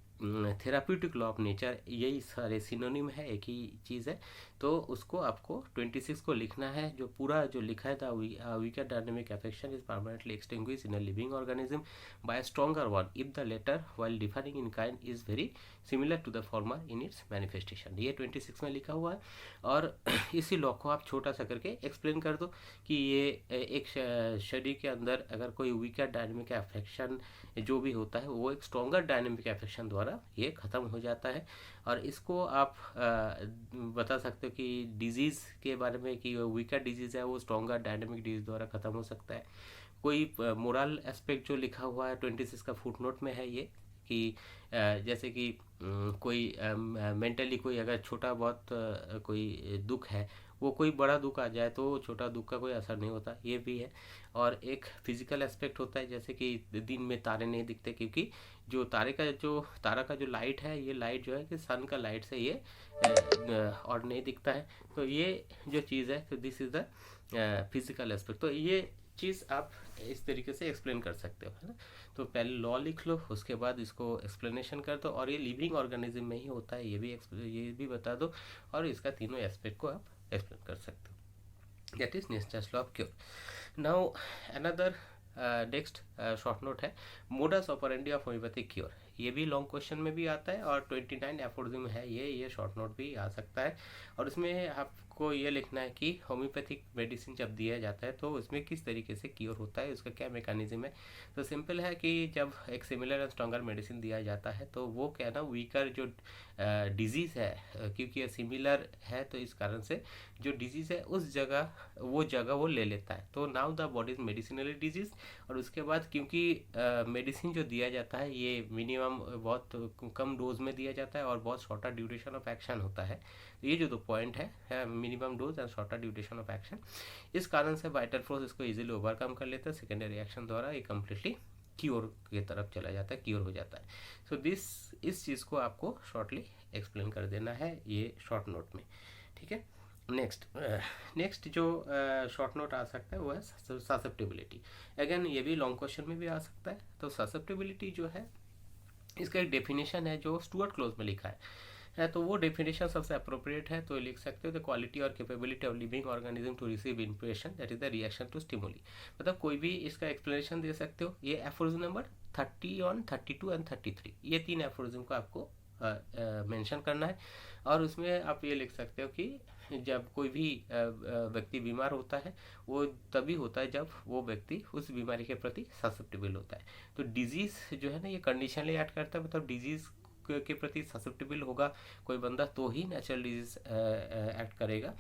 थेराप्यूटिक लॉ ऑफ नेचर, यही सारे सिनोनिम है, एक ही चीज़ है। तो उसको आपको 26 को लिखना है। जो पूरा जो लिखा है था weaker dynamic affection is permanently extinguish in a living organism by stronger one if the latter while differing in kind is very similar to the former in its manifestation. ये 26 में लिखा हुआ है। और इसी लॉ को आप छोटा सा करके एक्सप्लेन कर दो कि ये एक शरीर के अंदर अगर कोई वीकर डायनेमिक अफेक्शन जो भी होता है वो एक स्ट्रॉन्गर डायनेमिक अफेक्शन द्वारा ये ख़त्म हो जाता है। और इसको आप बता सकते हो कि डिजीज़ के बारे में कि वीकर डिजीज़ है वो स्ट्रॉन्गर डायनेमिक डिजीज़ द्वारा ख़त्म हो सकता है। कोई मोरल एस्पेक्ट जो लिखा हुआ है 26 का फुट नोट में है ये कि जैसे कि कोई मेंटली कोई अगर छोटा बहुत कोई दुख है, वो कोई बड़ा दुख आ जाए तो छोटा दुख का कोई असर नहीं होता, ये भी है। और एक फिजिकल एस्पेक्ट होता है जैसे कि दिन में तारे नहीं दिखते, क्योंकि जो तारा का जो लाइट है ये लाइट जो है कि सन का लाइट से ये और नहीं दिखता है। तो ये जो चीज़ है तो this is the physical aspect. तो ये चीज़ आप इस तरीके से एक्सप्लेन कर सकते हो, है ना। तो पहले लॉ लिख लो, उसके बाद इसको एक्सप्लेनेशन कर दो, और ये लिविंग ऑर्गेनिज्म में ही होता है ये भी बता दो, और इसका तीनों एस्पेक्ट को आप एक्सप्लेन कर सकते हो। That is Nester's law of cure. Now another next short note है modus operandi of homeopathic cure. ये भी लॉन्ग क्वेश्चन में भी आता है, और 29 एफोरिज्म है ये शॉर्ट नोट भी आ सकता है। और इसमें आपको ये लिखना है कि होम्योपैथिक मेडिसिन जब दिया जाता है तो उसमें किस तरीके से क्योर होता है, उसका क्या मैकेनिज्म है। तो सिंपल है कि जब एक सिमिलर एंड स्ट्रॉन्गर मेडिसिन दिया जाता है तो वो क्या है ना, वीकर जो डिजीज़ है, क्योंकि ये सिमिलर है तो इस कारण से जो डिजीज़ है उस जगह वो ले लेता है। तो now the body is medicinally disease. और उसके बाद क्योंकि मेडिसिन जो दिया जाता है ये मिनिमम बहुत कम डोज में दिया जाता है और बहुत शॉर्टर ड्यूरेशन ऑफ एक्शन होता है। तो ये जो दो पॉइंट है minimum dose and shorter duration of action, इस कारण से वाइटल फोर्स इसको इजीली ओवरकम कर लेता है। सेकेंडरी रिएक्शन द्वारा ये कम्प्लीटली क्योर की तरफ चला जाता है, क्योर हो जाता है। सो इस चीज़ को आपको शॉर्टली एक्सप्लेन कर देना है ये शॉर्ट नोट में, ठीक है। नेक्स्ट जो शॉर्ट नोट आ सकता है वो है ससेप्टिबिलिटी। अगेन ये भी लॉन्ग क्वेश्चन में भी आ सकता है। तो ससेप्टिबिलिटी जो है इसका एक डेफिनेशन है जो स्टुअर्ट क्लॉज में लिखा है, तो वो डेफिनेशन सबसे अप्रोप्रिएट है। तो लिख सकते हो द क्वालिटी और capability of living organism to receive impression that is the reaction to stimuli. मतलब कोई भी इसका एक्सप्लेनेशन दे सकते हो। ये एफोरिज्म नंबर 31, 32 एंड 33, ये 3 एफोरिज्म को आपको मेंशन करना है। और उसमें आप ये लिख सकते हो कि जब कोई भी व्यक्ति बीमार होता है वो तभी होता है जब वो व्यक्ति उस बीमारी के प्रति ससेप्टेबल होता है। तो डिजीज़ जो है ना ये कंडीशनली ऐड करता है, मतलब डिजीज़ के प्रति ससेप्टेबल होगा कोई बंदा तो ही नेचुरल डिजीज एक्ट करेगा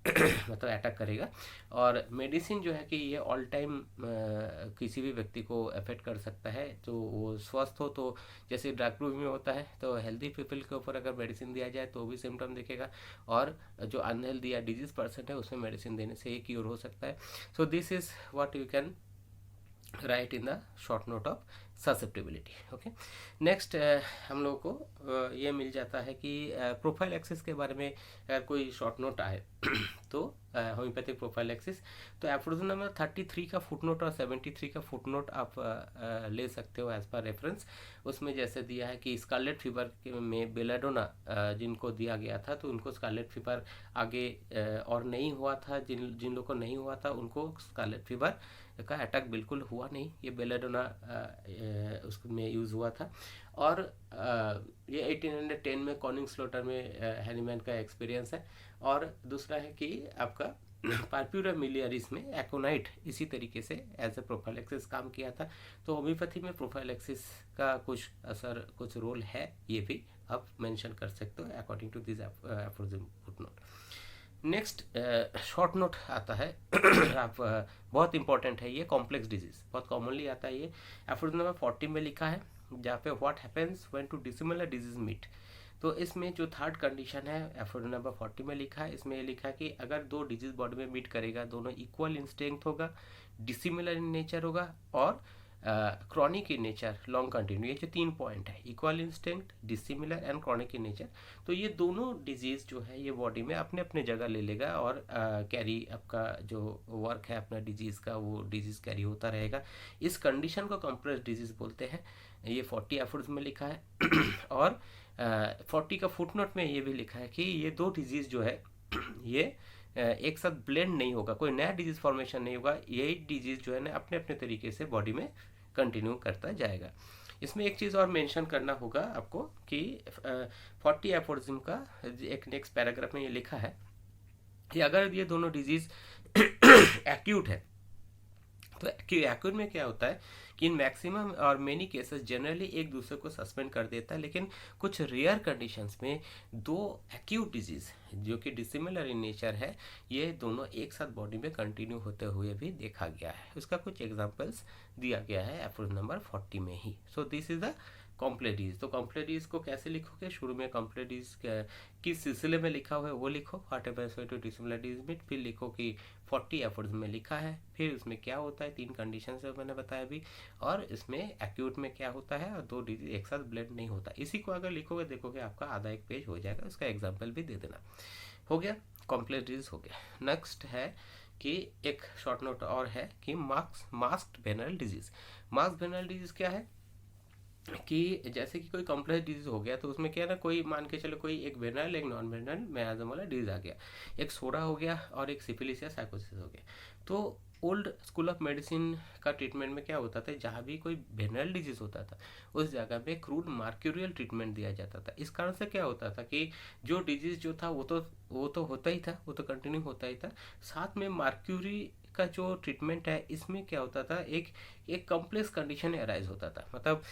मतलब अटैक करेगा। और मेडिसिन जो है कि ये ऑल टाइम किसी भी व्यक्ति को अफेक्ट कर सकता है। तो वो स्वस्थ हो तो जैसे ड्रग प्रूफ में होता है तो हेल्दी पीपल के ऊपर अगर मेडिसिन दिया जाए तो भी सिम्टम दिखेगा, और जो अनहेल्दी या डिजीज पर्सन है उसमें मेडिसिन देने से ये क्योर हो सकता है। So this is what you can write in the short note of susceptibility. Okay, next हम लोग को ये मिल जाता है कि प्रोफाइल एक्सिस के बारे में अगर कोई शॉर्ट नोट आए तो होम्योपैथिक प्रोफाइल एक्सिस, तो एफोरिज्म नंबर 33 का फुटनोट और 73 का फुटनोट आप ले सकते हो एज पर रेफरेंस। उसमें जैसे दिया है कि स्कारलेट फीवर में बेलाडोना जिनको दिया गया था तो उनको स्कारलेट फीवर आगे और नहीं हुआ था, जिन लोगों को नहीं हुआ था उनको स्कारलेट फीवर का अटैक बिल्कुल हुआ नहीं। ये बेलाडोना उसमें यूज़ हुआ था। और ये 1810 में कॉनिंग स्लोटर में हैनीमैन का एक्सपीरियंस है। और दूसरा है कि आपका पार्प्यूरा मिलियरिस में एकोनाइट इसी तरीके से एज ए प्रोफाइलैक्सिस काम किया था। तो होम्योपैथी में प्रोफाइलैक्सिस का कुछ असर, कुछ रोल है, ये भी आप मेंशन कर सकते हो according to this aphorism footnote. Next short note आता है आप बहुत इंपॉर्टेंट है ये, कॉम्प्लेक्स डिजीज बहुत कॉमनली आता है ये। एफोरिज्म नंबर 40 में लिखा है जहाँ पे what happens when two dissimilar disease meet. तो इसमें जो थर्ड कंडीशन है एफोरिज्म नंबर 40 में लिखा है, इसमें ये लिखा है कि अगर दो डिजीज बॉडी में मीट करेगा, दोनों इक्वल इन स्ट्रेंथ होगा, डिसिमिलर इन नेचर होगा और chronic in nature, long continue. ये जो 3 पॉइंट है, equal in strength, dissimilar and chronic in nature, तो ये दोनों डिजीज जो है ये बॉडी में अपने अपने जगह ले लेगा और कैरी आपका जो वर्क है अपना डिजीज का वो डिजीज कैरी होता रहेगा। इस कंडीशन को कॉम्प्लेक्स डिजीज बोलते हैं। ये 40 एफोरिज्म में लिखा है और 40 का फुटनोट में ये भी लिखा है कि ये दो डिजीज जो है ये एक साथ ब्लेंड नहीं होगा, कोई नया डिजीज फॉर्मेशन नहीं होगा। यही डिजीज जो है ना अपने अपने तरीके से बॉडी में कंटिन्यू करता जाएगा। इसमें एक चीज़ और मेंशन करना होगा आपको कि 40 एफोरिज्म का एक नेक्स्ट पैराग्राफ में ये लिखा है कि अगर ये दोनों डिजीज एक्यूट है तो एक्यूट में क्या होता है कि इन मैक्सिमम और मेनी केसेस जनरली एक दूसरे को सस्पेंड कर देता है, लेकिन कुछ रेयर कंडीशंस में दो एक्यूट डिजीज जो कि डिसिमिलर इन नेचर है ये दोनों एक साथ बॉडी में कंटिन्यू होते हुए भी देखा गया है। उसका कुछ एग्जांपल्स दिया गया है एफोरिज्म नंबर 40 में ही। So this is the complex disease. तो कॉम्प्लेक्स डिजीज को कैसे लिखोगे, शुरू में कॉम्प्लेक्स डिजीज किस सिलसिले में लिखा हुआ है वो लिखो, what happens two dissimilar disease meet, फिर लिखो कि 40 एफोरिज्म में लिखा है, फिर उसमें क्या होता है, 3 कंडीशन से मैंने बताया भी, और इसमें एक्यूट में क्या होता है और दो डिजीज एक साथ ब्लेंड नहीं होता। इसी को अगर लिखोगे देखोगे आपका आधा एक पेज हो जाएगा। उसका एग्जाम्पल भी दे देना। हो गया, कॉम्प्लेक्स डिजीज हो गया। नेक्स्ट है कि एक शॉर्ट नोट और है कि masked venereal disease. Masked venereal disease क्या है कि जैसे कि कोई कॉम्प्लेक्स डिजीज हो गया तो उसमें क्या है ना, कोई मान के चलो कोई एक वेनरल एक नॉन वेनरल मियाज्म वाला डिजीज आ गया, एक सोरा हो गया और एक सिफिलिस या साइकोसिस हो गया। तो ओल्ड स्कूल ऑफ मेडिसिन का ट्रीटमेंट में क्या होता था, जहाँ भी कोई वेनरल डिजीज होता था उस जगह पे क्रूड मार्क्यूरियल ट्रीटमेंट दिया जाता था। इस कारण से क्या होता था कि जो डिजीज जो था वो तो होता ही था, वो तो कंटिन्यू होता ही था, साथ में मार्क्यूरी का जो ट्रीटमेंट है इसमें क्या होता था, एक एक कॉम्प्लेक्स कंडीशन अराइज होता था। मतलब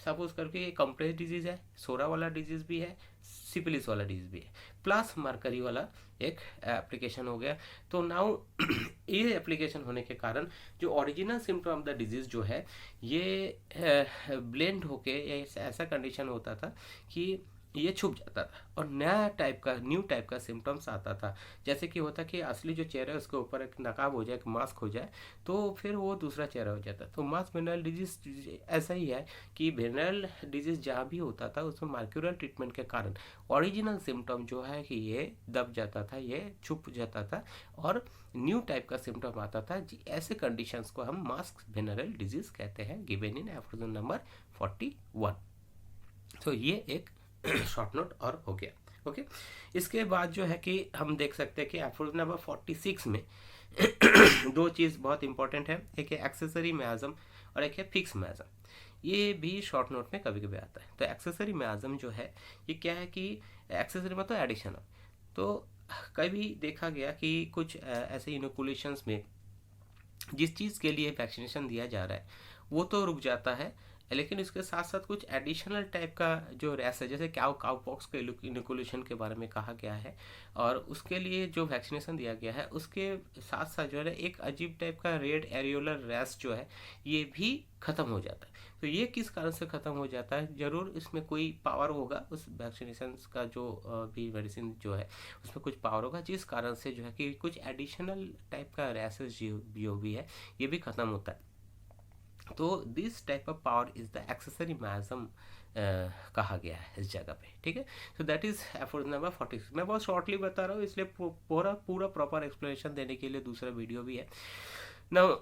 सपोज करके ये कॉम्प्लेक्स डिजीज है, सोरा वाला डिजीज भी है, सिपिलिस वाला डिजीज भी है, प्लस मार्करी वाला एक एप्लीकेशन हो गया। तो नाउ ये एप्लीकेशन होने के कारण जो original symptom of the disease जो है ये ब्लेंड होके ऐसा कंडीशन होता था कि ये छुप जाता था और न्यू टाइप का सिम्टम्स आता था। जैसे कि होता कि असली जो चेहरा है उसके ऊपर एक नकाब हो जाए, एक मास्क हो जाए, तो फिर वो दूसरा चेहरा हो जाता। तो मास्क वेनरल डिजीज ऐसा ही है कि वेनरल डिजीज जहाँ भी होता था उसमें मार्क्यूरल ट्रीटमेंट के कारण ओरिजिनल सिम्टम जो है कि ये दब जाता था, ये छुप जाता था और न्यू टाइप का सिम्टम आता था। ऐसे कंडीशंस को हम मास्क वेनरल डिजीज कहते हैं, गिवन इन एफरोजन नंबर 41। तो ये एक शॉर्ट नोट और हो गया। ओके, इसके बाद जो है कि हम देख सकते हैं कि एफरोजन नंबर 46 में दो चीज़ बहुत इंपॉर्टेंट है, एक है एक्सेसरी मियाज्म और एक है फिक्स मियाज्म। ये भी शॉर्ट नोट में कभी कभी आता है। तो एक्सेसरी मियाज्म जो है ये क्या है कि एक्सेसरी मतलब एडिशनल। तो कभी देखा गया कि कुछ ऐसे इनोकुलेशंस में जिस चीज़ के लिए वैक्सीनेशन दिया जा रहा है वो तो रुक जाता है, लेकिन उसके साथ साथ कुछ एडिशनल टाइप का जो रैस है, जैसे काउ पॉक्स के इनोकुलेशन के बारे में कहा गया है और उसके लिए जो वैक्सीनेशन दिया गया है उसके साथ साथ जो है एक अजीब टाइप का रेड एरियोलर रैस जो है ये भी ख़त्म हो जाता है। तो ये किस कारण से ख़त्म हो जाता है, ज़रूर इसमें कोई पावर होगा, उस वैक्सीनेशन का जो भी मेडिसिन जो है उसमें कुछ पावर होगा जिस कारण से जो है कि कुछ एडिशनल टाइप का रैसेस जो भी है ये भी ख़त्म होता है। तो this type of power is the accessory मियाज्म कहा गया है इस जगह पे। ठीक है, सो दैट इज एफरोजन नंबर 46। मैं बहुत शॉर्टली बता रहा हूँ इसलिए पूरा पूरा प्रॉपर एक्सप्लेनेशन देने के लिए दूसरा वीडियो भी है। Now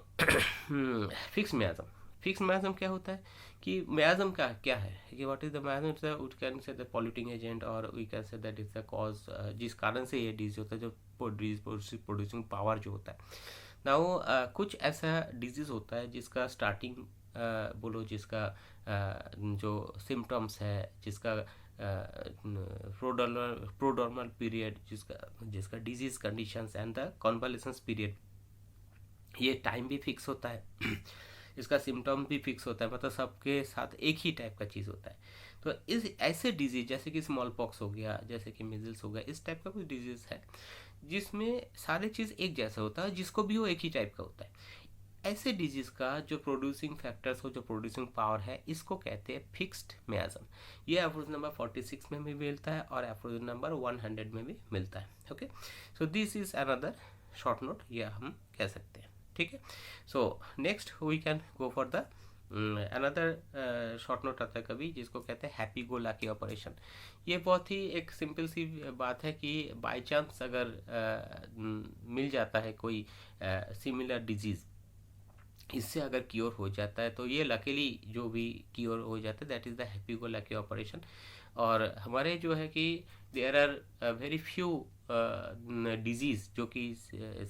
fix miasm. Fix miasm क्या होता है कि मियाज्म का क्या है कि what is the miasm, it's we can say the polluting agent और we can say that is the cause जिस कारण से ये डिजीज होता है, जो डिजीज प्रोड्यूसिंग पावर जो होता है ना वो कुछ ऐसा डिजीज़ होता है जिसका स्टार्टिंग बोलो, जिसका जो सिम्टम्स है, जिसका प्रोडर्मल पीरियड, जिसका disease conditions and the convalescence period, ये टाइम भी फिक्स होता है इसका सिम्टम भी फिक्स होता है, मतलब सबके साथ एक ही टाइप का चीज़ होता है। तो इस ऐसे डिजीज जैसे कि स्मॉल पॉक्स हो गया, जैसे कि मिजल्स हो गया, इस टाइप का कुछ डिजीज़ है जिसमें सारे चीज़ एक जैसा होता है, जिसको भी वो एक ही टाइप का होता है। ऐसे डिजीज़ का जो प्रोड्यूसिंग फैक्टर्स हो, जो प्रोड्यूसिंग पावर है, इसको कहते हैं फिक्स्ड मियाज्म। ये एफरोजन नंबर 46 में भी मिलता है और एफरोजन नंबर 100 में भी मिलता है। Okay, so this is another short note, ये हम कह सकते हैं। ठीक है, so next we can go for the another short note आता है कभी, जिसको कहते हैं हैप्पी गो लकी ऑपरेशन। ये बहुत ही एक सिंपल सी बात है कि बाय चांस अगर मिल जाता है कोई सिमिलर डिजीज़, इससे अगर क्योर हो जाता है तो ये लकीली जो भी क्योर हो जाता है that is the happy go lucky operation. और हमारे जो है कि there are very few disease जो कि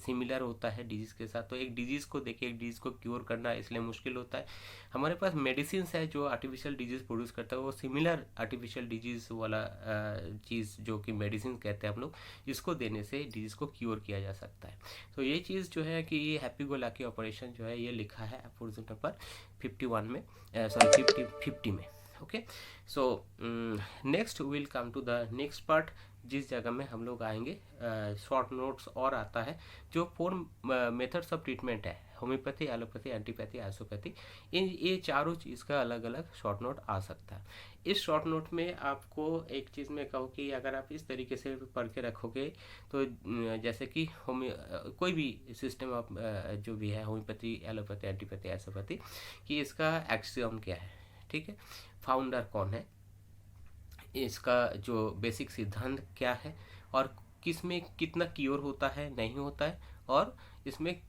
सिमिलर होता है डिजीज़ के साथ। तो एक डिजीज़ को देखिए, एक डिजीज़ को क्योर करना इसलिए मुश्किल होता है। हमारे पास मेडिसिन है जो आर्टिफिशियल डिजीज़ प्रोड्यूस करता है, वो सिमिलर आर्टिफिशियल डिजीज़ वाला चीज़ जो कि मेडिसिन कहते हैं हम लोग, इसको देने से डिजीज़ को क्योर किया जा सकता है। तो ये चीज़ जो है कि ये हैप्पी गो लकी ऑपरेशन जो है ये लिखा है एफरोजन नंबर 51 में, सॉरी 50 में। Okay, so next will come to the next part, जिस जगह में हम लोग आएंगे शॉर्ट नोट्स और आता है जो 4 मेथड्स ऑफ ट्रीटमेंट है, होम्योपैथी, एलोपैथी, एंटीपैथी, आइसोपैथी, इन ये चारों चीज़ का अलग अलग शॉर्ट नोट आ सकता है। इस शॉर्ट नोट में आपको एक चीज़ मैं कहूँ कि अगर आप इस तरीके से पढ़ के रखोगे तो जैसे कि कोई भी सिस्टम ऑफ जो भी है होम्योपैथी, एलोपैथी, एंटीपैथी, आइसोपैथी, कि इसका एक्सियम क्या है, ठीक है, फाउंडर कौन है, इसका जो बेसिक सिद्धांत क्या है और किस में कितना क्योर होता है, नहीं होता है, और इसमें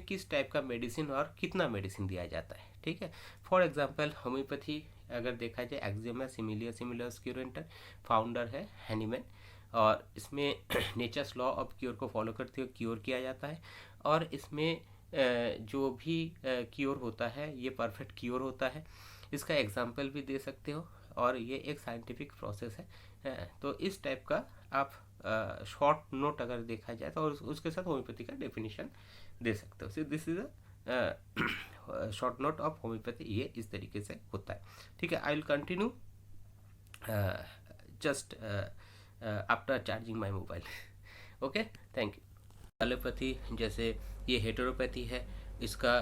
किस टाइप का मेडिसिन और कितना मेडिसिन दिया जाता है, ठीक है। फॉर एग्जांपल होम्योपैथी अगर देखा जाए, एक्जियम है सिमिलियस क्यूरेंटर, फाउंडर है हैनीमैन, और इसमें नेचर्स लॉ ऑफ क्योर को फॉलो करते हुए क्योर किया जाता है, और इसमें जो भी क्योर होता है ये परफेक्ट क्योर होता है। इसका एग्जांपल भी दे सकते हो, और ये एक साइंटिफिक प्रोसेस है। तो इस टाइप का आप शॉर्ट नोट अगर देखा जाए तो, और उसके साथ होम्योपैथी का डेफिनेशन दे सकते हो। This is a short note of homeopathy, ये इस तरीके से होता है, ठीक है। I will continue just after charging my mobile. Okay, thank you. Allopathy जैसे ये हेटेरोपैथी है, इसका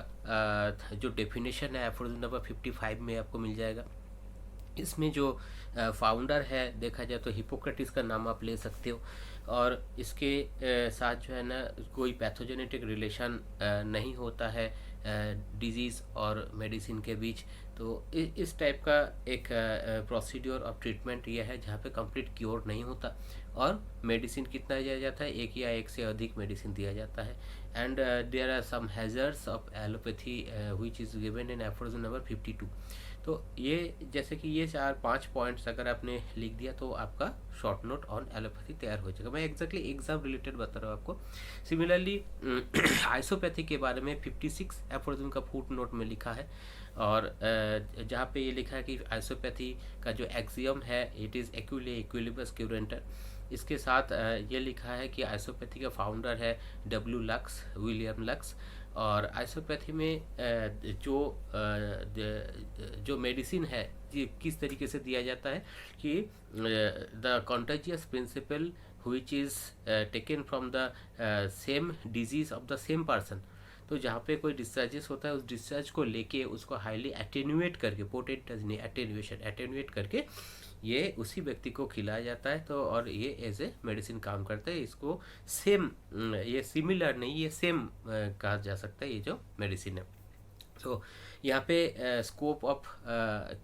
जो डेफिनेशन है एफोरिज्म नंबर 55 में आपको मिल जाएगा। इसमें जो फाउंडर है देखा जाए तो हिपोक्रेटिस का नाम आप ले सकते हो, और इसके साथ जो है ना कोई पैथोजेनेटिक रिलेशन नहीं होता है डिजीज़ और मेडिसिन के बीच। तो इस टाइप का एक प्रोसीड्योर ऑफ ट्रीटमेंट ये है जहाँ पे कंप्लीट क्योर नहीं होता, और मेडिसिन कितना दिया जाता है, एक या एक से अधिक मेडिसिन दिया जाता है। And there are some hazards of allopathy which is given in aphorism number 52। तो ये जैसे कि ये 4-5 पॉइंट्स अगर आपने लिख दिया तो आपका शॉर्ट नोट ऑन एलोपैथी तैयार हो जाएगा। मैं एग्जैक्टली एग्जाम रिलेटेड बता रहा हूँ आपको। सिमिलरली आइसोपैथी के बारे में 56 एफोरिज्म का फुट नोट में लिखा है, और जहाँ पे ये लिखा है कि आइसोपैथी का जो एक्सियम है इट इज़ इक्विलिबस क्यूरेंटर। इसके साथ ये लिखा है कि आइसोपैथी का फाउंडर है विलियम लक्स, और आइसोपैथी में जो मेडिसिन है ये किस तरीके से दिया जाता है कि the contagious principle which is taken from the same disease of the same person. तो जहाँ पे कोई डिस्चार्जेस होता है उस डिस्चार्ज को लेके उसको हाईली एटेन्यूएट करके, पोटेंट नहीं एटेन्यूएट करके ये उसी व्यक्ति को खिलाया जाता है। तो और ये एज ए मेडिसिन काम करता है। इसको सेम, ये सिमिलर नहीं, ये सेम कहा जा सकता है ये जो मेडिसिन है। तो यहाँ पे scope of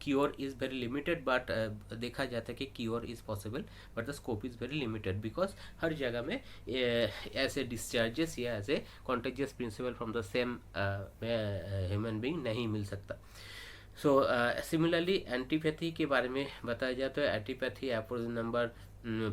cure is very limited, but देखा जाता है कि cure is possible, but the scope is very limited because हर जगह में ऐसे डिस्चार्जेस या ऐसे contagious principle from the same human being नहीं मिल सकता। सो सिमिलरली एंटीपैथी के बारे में बताया जाए तो एंटीपैथी एफोरिज्म नंबर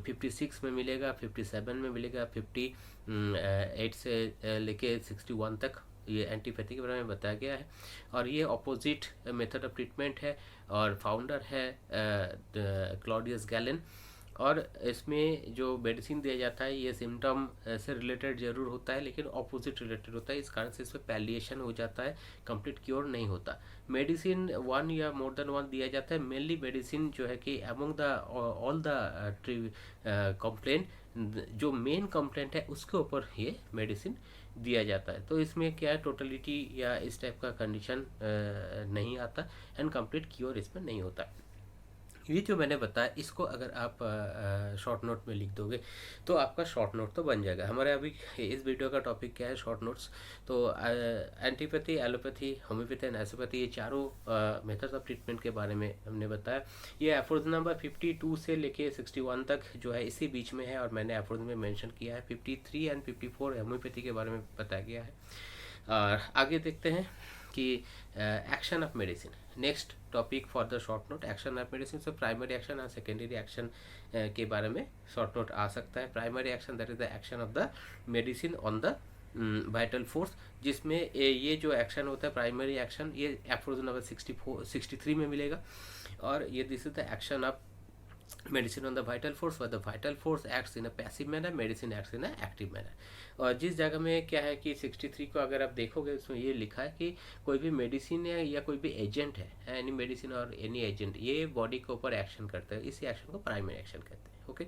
56 में मिलेगा, 57 में मिलेगा, 58 से लेके 61 तक ये एंटीपैथी के बारे में बताया गया है। और ये अपोजिट मेथड ऑफ ट्रीटमेंट है, और फाउंडर है क्लॉडियस गैलन। और इसमें जो मेडिसिन दिया जाता है ये सिम्टम से रिलेटेड जरूर होता है, लेकिन ऑपोजिट रिलेटेड होता है। इस कारण से इसमें पैलिएशन हो जाता है, कंप्लीट क्योर नहीं होता। मेडिसिन 1 या मोर देन 1 दिया जाता है। मेनली मेडिसिन जो है कि among the all the complaint, जो मेन कंप्लेंट है उसके ऊपर ये मेडिसिन दिया जाता है। तो इसमें क्या है, टोटलिटी या इस टाइप का कंडीशन नहीं आता, एंड कंप्लीट क्योर इसमें नहीं होता। ये जो मैंने बताया इसको अगर आप शॉर्ट नोट में लिख दोगे तो आपका शॉर्ट नोट तो बन जाएगा। हमारे अभी इस वीडियो का टॉपिक क्या है, शॉर्ट नोट्स। तो एंटीपैथी, एलोपैथी, होम्योपैथी एंड आइसोपैथी, ये चारों मेथड्स ऑफ ट्रीटमेंट के बारे में हमने बताया। ये एफोरिज्म नंबर 52 से लेके 61 तक जो है इसी बीच में है, और मैंने एफोरिज्म में मेंशन किया है। 53 एंड 54 होम्योपैथी के बारे में बताया गया है। और आगे देखते हैं कि action of medicine, next topic for the short note, action of medicine. से प्राइमरी एक्शन और सेकेंडरी एक्शन के बारे में शॉर्ट नोट आ सकता है। Primary action that is the action of the medicine on the vital force, जिसमें ये जो एक्शन होता है प्राइमरी एक्शन, ये एफोरिज्म नंबर 63 में मिलेगा। और ये this is the action of medicine on the vital force, where the vital force acts in a passive manner, medicine acts in a active manner। और जिस जगह में क्या है कि 63 को अगर आप देखोगे उसमें ये लिखा है कि कोई भी मेडिसिन है या कोई भी एजेंट है, एनी मेडिसिन और एनी एजेंट, ये बॉडी के ऊपर एक्शन करता है, इसी एक्शन को प्राइमरी एक्शन कहते हैं। ओके,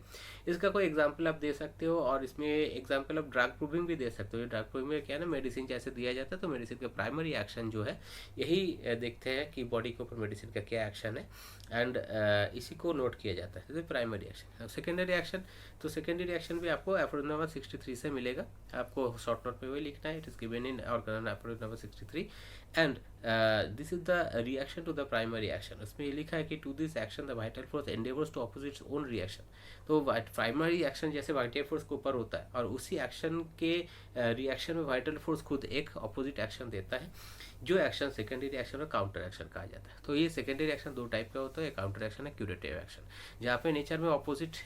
इसका कोई एग्जांपल आप दे सकते हो, और इसमें एग्जांपल आप ड्रग प्रूविंग भी दे सकते हो। ड्रग प्रूविंग में क्या है ना, मेडिसिन जैसे दिया जाता है तो मेडिसिन का प्राइमरी एक्शन जो है यही देखते हैं कि बॉडी के ऊपर मेडिसिन का क्या एक्शन है, एंड इसी को नोट किया जाता है। तो प्राइमरी एक्शन। सेकेंडरी एक्शन, तो सेकेंडरी एक्शन भी आपको एफोरिज्म नंबर 63 से मिलेगा। आपको शॉर्ट नोट में वही लिखना है, इट इज गिवन इन और aphorism number 63। And this is the reaction to the primary action. उसमें ये लिखा है कि to this action the vital force endeavours to oppose its own reaction. तो प्राइमरी एक्शन जैसे वाइटल फोर्स के ऊपर होता है और उसी एक्शन के रिएक्शन में वाइटल फोर्स खुद एक अपोजिट एक्शन देता है, जो एक्शन सेकेंडरी एक्शन और काउंटर एक्शन कहा जाता है। तो ये सेकेंडरी एक्शन दो टाइप का होता है, काउंटर एक्शन है क्यूरेटिव एक्शन, जहाँ पे नेचर में अपोजिट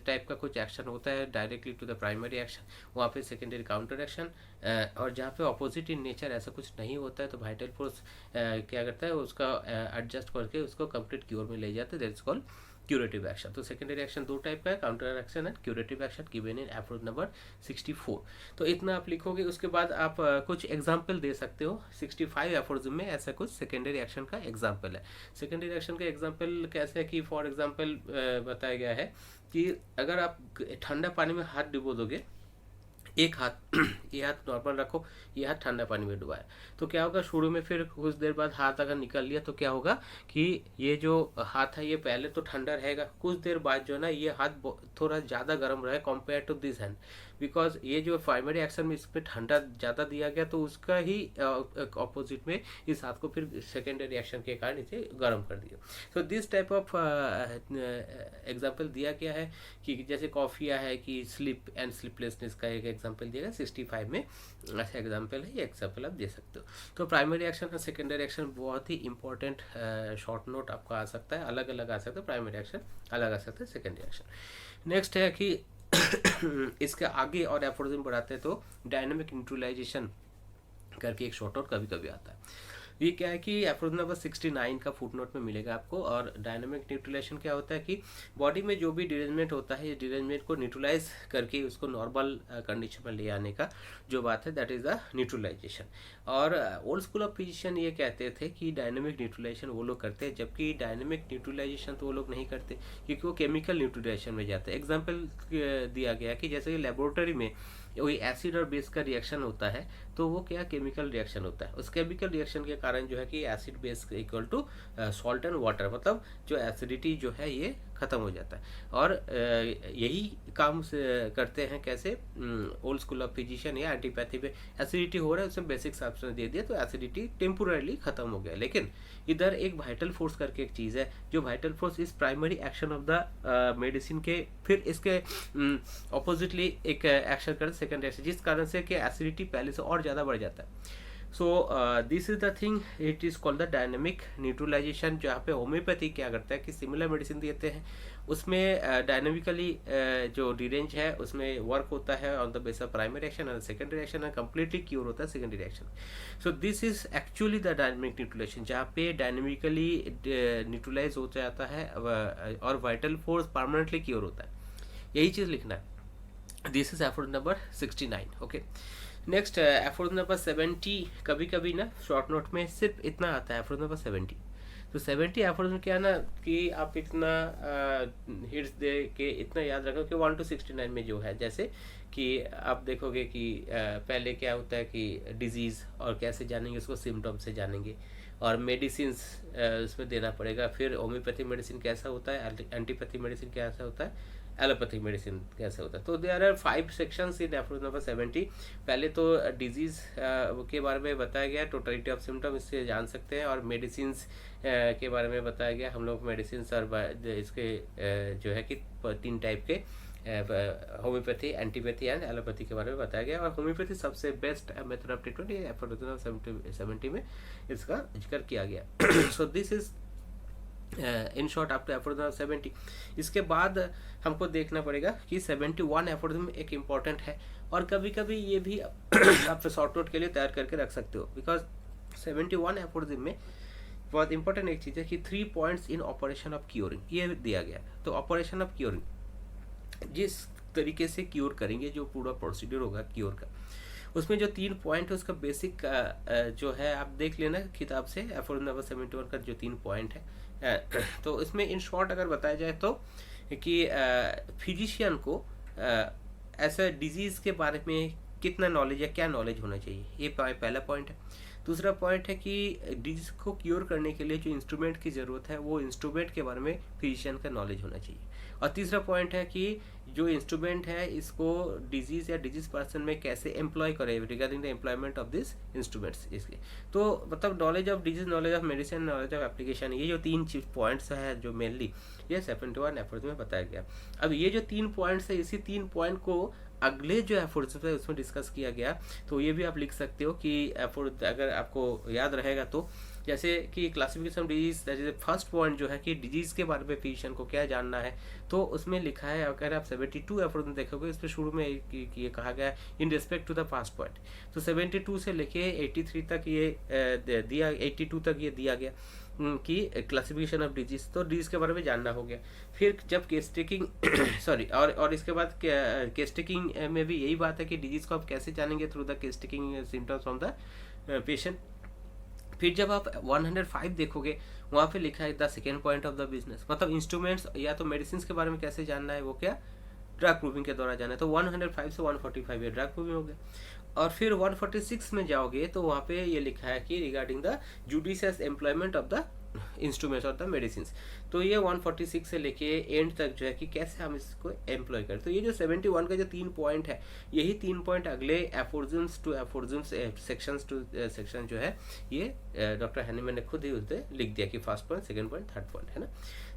टाइप का कुछ एक्शन होता है directly to the primary action, वहाँ पे सेकेंडरी काउंटर एक्शन। और जहाँ पे अपोजिट इन नेचर ऐसा कुछ नहीं होता है तो वाइटल फोर्स क्या करता है, उसका एडजस्ट करके उसको कंप्लीट क्योर में ले जाते हैं, दैट्स कॉल्ड क्यूरेटिव एक्शन। तो सेकेंडरी एक्शन दो टाइप का है, counter action and curative action, given in approach number 64। तो इतना आप लिखोगे, उसके बाद आप कुछ एग्जाम्पल दे सकते हो। 65 एफोरिज्म में ऐसा कुछ सेकेंडरी एक्शन का एग्जाम्पल है। सेकेंडरी एक्शन का एग्जाम्पल कैसे है कि फॉर एग्जाम्पल बताया गया है कि अगर आप ठंडा पानी में हाथ डुबो दोगे, एक हाथ ये हाथ नॉर्मल रखो, ये हाथ ठंडा पानी में डुबाया, तो क्या होगा शुरू में, फिर कुछ देर बाद हाथ अगर निकल लिया तो क्या होगा कि ये जो हाथ है ये पहले तो ठंडा रहेगा, कुछ देर बाद जो है ना ये हाथ थोड़ा ज़्यादा गर्म रहेगा compare to this hand, because ये जो प्राइमरी एक्शन में इसमें ठंडा ज़्यादा दिया गया तो उसका ही ऑपोजिट में इस हाथ को फिर सेकेंडरी एक्शन के कारण इसे गर्म कर दिया। So this type of example दिया गया है कि जैसे कॉफिया है कि स्लिप एंड स्लिपलेसनेस का एक एग्जाम्पल दिया गया 65 में, ऐसा एग्जाम्पल है, ये एग्जाम्पल आप दे सकते हो। तो प्राइमरी एक्शन और सेकेंडरी एक्शन बहुत ही इंपॉर्टेंट शॉर्ट नोट आपका आ सकता है, अलग अलग आ सकता है, प्राइमरी एक्शन अलग आ सकता है, सेकेंडरी एक्शन। नेक्स्ट है कि इसके आगे और एफोरिज्म बढ़ाते हैं तो डायनेमिक न्यूट्रलाइजेशन करके एक शॉर्ट नोट कभी कभी आता है। ये क्या है कि एफोरिज्म नंबर 69 का फुट नोट में मिलेगा आपको। और डायनामिक न्यूट्रलाइजेशन क्या होता है कि बॉडी में जो भी डिरेंजमेंट होता है, ये डिरेंजमेंट को न्यूट्रलाइज करके उसको नॉर्मल कंडीशन में ले आने का जो बात है, दैट इज द न्यूट्रलाइजेशन। और ओल्ड स्कूल ऑफ फिजिशियन ये कहते थे कि डायनेमिक न्यूट्रलाइजेशन वो लोग करते हैं, जबकि डायनेमिक न्यूट्रलाइजेशन तो वो लोग नहीं करते क्योंकि वो केमिकल न्यूट्रलाइजेशन में जाते हैं। एग्जाम्पल दिया गया कि जैसे कि लेबोरेटरी में वही एसिड और बेस का रिएक्शन होता है, तो वो क्या केमिकल रिएक्शन होता है, उस केमिकल रिएक्शन के कारण जो है कि acid base equal to salt and water, मतलब जो एसिडिटी जो है ये खत्म हो जाता है। और यही काम से करते हैं कैसे, ओल्ड स्कूल ऑफ फिजिशियन या एंटीपैथी में एसिडिटी हो रहा है, उसमें बेसिक सब्सटेंस दे दिया तो एसिडिटी टेम्पोरली खत्म हो गया। लेकिन इधर एक वाइटल फोर्स करके एक चीज़ है, जो वाइटल फोर्स इस primary action of the medicine के फिर इसके ऑपोजिटली एक एक्शन कर सेकेंड एक्शन, जिस कारण से कि एसिडिटी पहले से और ज़्यादा बढ़ जाता है। So this is the thing, it is called the dynamic neutralisation. जहाँ पे होम्योपैथी क्या करता है कि सिमिलर मेडिसिन देते हैं, उसमें डायनेमिकली जो डिरेंज है उसमें वर्क होता है on the base of primary action और सेकेंडरी एक्शन, और कम्प्लीटली क्योर होता है secondary action. So this is actually the dynamic neutralisation, जहाँ पे डायनेमिकली न्यूट्रलाइज हो जाता है और वाइटल फोर्स परमानेंटली क्योर होता है, यही चीज़ लिखना है। This is aphorism number 69। Okay, next aphorism number 70। कभी कभी ना शॉर्ट नोट में सिर्फ इतना आता है, एफोरिज्म नंबर 70। तो 70 एफोरिज्म क्या है ना कि आप इतना हिट्स दे के इतना याद रखो कि 1 to 69 में जो है, जैसे कि आप देखोगे कि पहले क्या होता है कि डिजीज़ और कैसे जानेंगे उसको, सिम्टम से जानेंगे, और मेडिसिन उसमें देना पड़ेगा। फिर होम्योपैथिक मेडिसिन कैसा होता है, एंटीपैथिक मेडिसिन कैसा होता है, एलोपैथिक मेडिसिन कैसे होता है। तो there are 5 sections in aphorism number 70। पहले तो डिजीज़ के बारे में बताया गया, टोटलिटी ऑफ सिम्टम इससे जान सकते हैं, और मेडिसिन के बारे में बताया गया। हम लोग मेडिसिन और इसके जो है कि 3 टाइप के होम्योपैथी, एंटीपैथी एंड एलोपैथी के बारे में बताया गया। और होम्योपैथी सबसे बेस्ट मेथड ऑफ ट्रीटमेंट ये एफोरिज्म 70 में इसका जिक्र किया गया। सो this is in short after aphorism 70। इसके बाद हमको देखना पड़ेगा कि 71 एफोरिज्म एक इम्पॉर्टेंट है, और कभी कभी ये भी आप शॉर्ट नोट के लिए तैयार करके रख सकते हो, बिकॉज 71 एफोरिज्म में बहुत इंपॉर्टेंट एक चीज़ है कि 3 points in operation of curing, ये दिया गया। तो ऑपरेशन ऑफ क्योरिंग, जिस तरीके से क्योर करेंगे, जो पूरा प्रोसीड्यूर होगा क्योर का, उसमें जो 3 पॉइंट है उसका बेसिक जो है आप देख लेना किताब से, एफोरिज्म नंबर 71 का जो 3 पॉइंट है। तो इसमें इन शॉर्ट अगर बताया जाए तो कि फिजिशियन को ऐसा डिजीज़ के बारे में कितना नॉलेज है, क्या नॉलेज होना चाहिए, ये पहला पॉइंट है। दूसरा पॉइंट है कि डिजीज़ को क्योर करने के लिए जो इंस्ट्रूमेंट की ज़रूरत है, वो इंस्ट्रूमेंट के बारे में फिजिशियन का नॉलेज होना चाहिए। और तीसरा पॉइंट है कि जो इंस्ट्रूमेंट है इसको डिजीज या डिजीज पर्सन में कैसे एम्प्लॉय करे regarding the employment of this instruments इसके। तो मतलब knowledge of disease, knowledge of medicine, knowledge of application, ये जो 3 पॉइंट्स है जो मेनली ये 71 एफर्ट्स में बताया गया। अब ये जो 3 पॉइंट्स है, इसी 3 पॉइंट को अगले जो एफर्ट्स है उसमें डिस्कस किया गया। तो ये भी आप लिख सकते हो कि एफर्ट अगर आपको याद रहेगा तो, जैसे कि क्लासिफिकेशन डिजीज, जैसे फर्स्ट पॉइंट जो है कि डिजीज के बारे में फिजिशियन को क्या जानना है, तो उसमें लिखा है, अगर आप 72 एफर्ट में देखोगे इस पर शुरू में ये कहा गया in respect to the first point. तो 72 से लेके 83 तक ये दिया, 82 तक ये दिया गया कि क्लासिफिकेशन ऑफ डिजीज, तो डिजीज के बारे में जानना हो गया। फिर जब केस टेकिंग सॉरी और इसके बाद केस टेकिंग में भी यही बात है कि डिजीज को आप कैसे जानेंगे, through the case taking symptoms from the patient. फिर जब आप 105 देखोगे वहाँ पे लिखा है the second point of the business, मतलब इंस्ट्रूमेंट्स या तो मेडिसिन के बारे में कैसे जानना है, वो क्या ड्रग प्रूविंग के द्वारा जाना है। तो 105 से 145 ये ड्रग प्रूविंग हो गया। और फिर 146 में जाओगे तो वहाँ पे ये लिखा है कि regarding the judicious employment of the instruments और द मेडिसिन। तो ये 146 से लेके एंड तक जो है कि कैसे हम इसको एम्प्लॉय करें। तो ये जो 71 का जो 3 पॉइंट है, यही 3 पॉइंट अगले एफोर्जम्स टू एफोर्जम्स सेक्शंस टू सेक्शन जो है ये डॉक्टर हैनीमैन ने खुद ही उसने लिख दिया कि first point, second point, third point, है ना।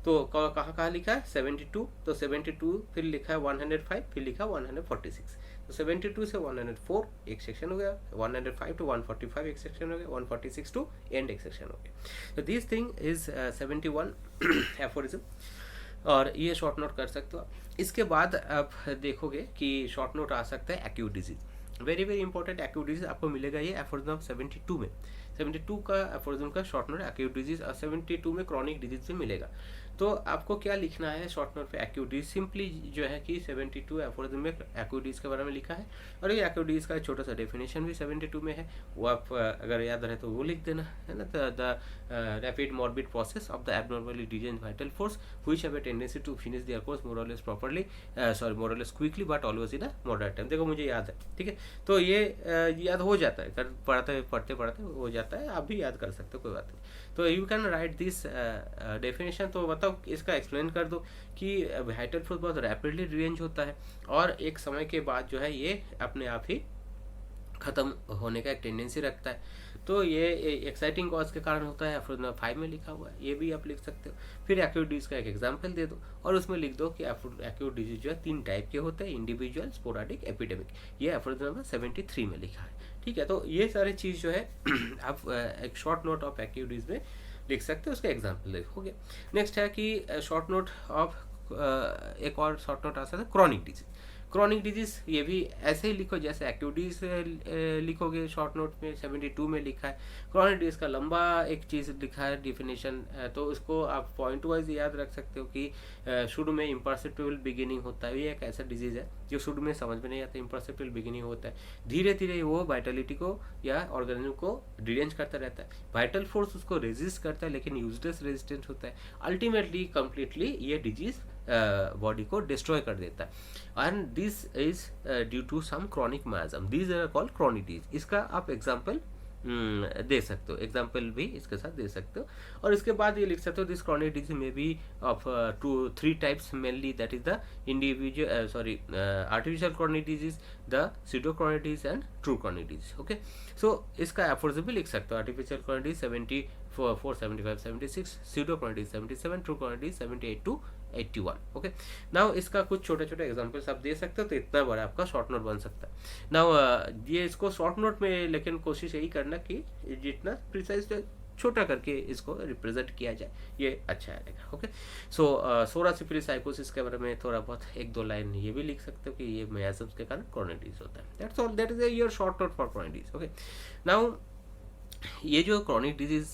तो कहाँ लिखा है 72, तो 72 फिर लिखा है 105, फिर लिखा 146। तो 72 से 104 एक सेक्शन हो गया, 105 टू 145 एक सेक्शन हो गया, 146 टू एंड एक सेक्शन हो गया। तो दिस थिंग इज 71 एफोरिज्म, और ये शॉर्ट नोट कर सकते हो आप। इसके बाद आप देखोगे कि शॉर्ट नोट आ सकता है acute disease. Very very important acute disease आपको मिलेगा ये एफोरिज्म ऑफ 72 में। 72 का एफोरिज्म का शॉर्ट नोट एक्यूट डिजीज, और 72 में क्रॉनिक डिजीज भी मिलेगा। तो आपको क्या लिखना है शॉर्ट नोट पे एक्यूट डिजीज, सिंपली जो है कि 72 एफोरिज्म में एक्यूट डिजीज के बारे में लिखा है, और ये एक्यूट डिजीज का छोटा सा डेफिनेशन भी 72 में है, वो आप अगर याद रहे तो वो लिख देना, है ना। The rapid morbid process of the abnormally design vital force which have a tendency to finish their course more or less properly, sorry more or less quickly but always in a moderate time. देखो मुझे याद है, ठीक है, तो ये याद हो जाता है, पढ़ते पढ़ते हो जाता है, आप भी याद कर सकते हो, कोई बात नहीं। तो you can write this definition. तो मतलब इसका एक्सप्लेन कर दो कि वाइटल फोर्स बहुत रैपिडली रिअरेंज होता है, और एक समय के बाद जो है ये अपने आप ही खत्म होने का एक टेंडेंसी रखता है। तो ये एक्साइटिंग कॉज के कारण होता है, एफोरिज्म 5 में लिखा हुआ है, ये भी आप लिख सकते हो। फिर एक्यूट डिजीज का एक एग्जांपल दे दो, और उसमें लिख दो कि एक्यूट डिजीज जो है 3 टाइप के होते हैं, इंडिविजुअल, स्पोराडिक, एपिडेमिक। ये एफोरिज्म नंबर 73 में लिखा है, ठीक है। तो ये सारी चीज़ जो है आप एक short note of acute disease में लिख सकते हो, उसका एग्जाम्पल लिखोगे। नेक्स्ट है कि शॉर्ट नोट ऑफ एक और शॉर्ट नोट आ सकता है क्रॉनिक डिजीज। क्रॉनिक डिजीज ये भी ऐसे ही लिखो जैसे एक्यूट डिजीज लिखोगे शॉर्ट नोट में, 72 में लिखा है। क्रॉनिक डिजीज का लंबा एक चीज़ लिखा है डिफिनेशन, तो उसको आप पॉइंट वाइज याद रख सकते हो कि शुरू में इम्परसेप्टिबल बिगिनिंग होता है। ये एक ऐसा डिजीज है जो शुरू में समझ में नहीं आता, इम्परसेप्टिबल बिगिनिंग होता है, धीरे धीरे वो वाइटलिटी को या ऑर्गेनिज्म को डिरेंज करता रहता है। वाइटल फोर्स उसको रेजिस्ट करता है, लेकिन यूजलेस रेजिस्टेंट होता है। अल्टीमेटली कंप्लीटली ये डिजीज बॉडी को डिस्ट्रॉय कर देता है, and this is due to some chronic miasm, these are called chronic disease. इसका आप एग्जांपल दे सकते हो, एग्जाम्पल भी इसके साथ दे सकते हो। और इसके बाद ये लिख सकते हो दिस क्रॉनिक डिजीज में be of 3 types mainly, that is the individual artificial chronic disease, the pseudo chronic disease and true chronic disease. Okay, so इसका एफोर्स भी लिख सकते हो। Artificial chronic disease 74, 75, 76, pseudo chronic disease 77, true chronic disease 78 to 81। Okay, now इसका कुछ छोटे छोटे examples आप दे सकते हो, तो इतना बड़ा आपका शॉर्ट नोट बन सकता है। नाउ ये इसको शॉर्ट नोट में लेकिन कोशिश यही करना कि जितना प्रिसाइज छोटा करके इसको रिप्रेजेंट किया जाए, ये अच्छा रहेगा। ओके, सो सोरा सिफिलिस साइकोसिस के बारे में थोड़ा बहुत 1-2 लाइन ये भी लिख सकते हो कि ये मियाजम्स के कारण क्रॉनिक डिजीज होता है। That's all, that is your short note for chronic disease. Okay, now ये जो क्रॉनिक डिजीज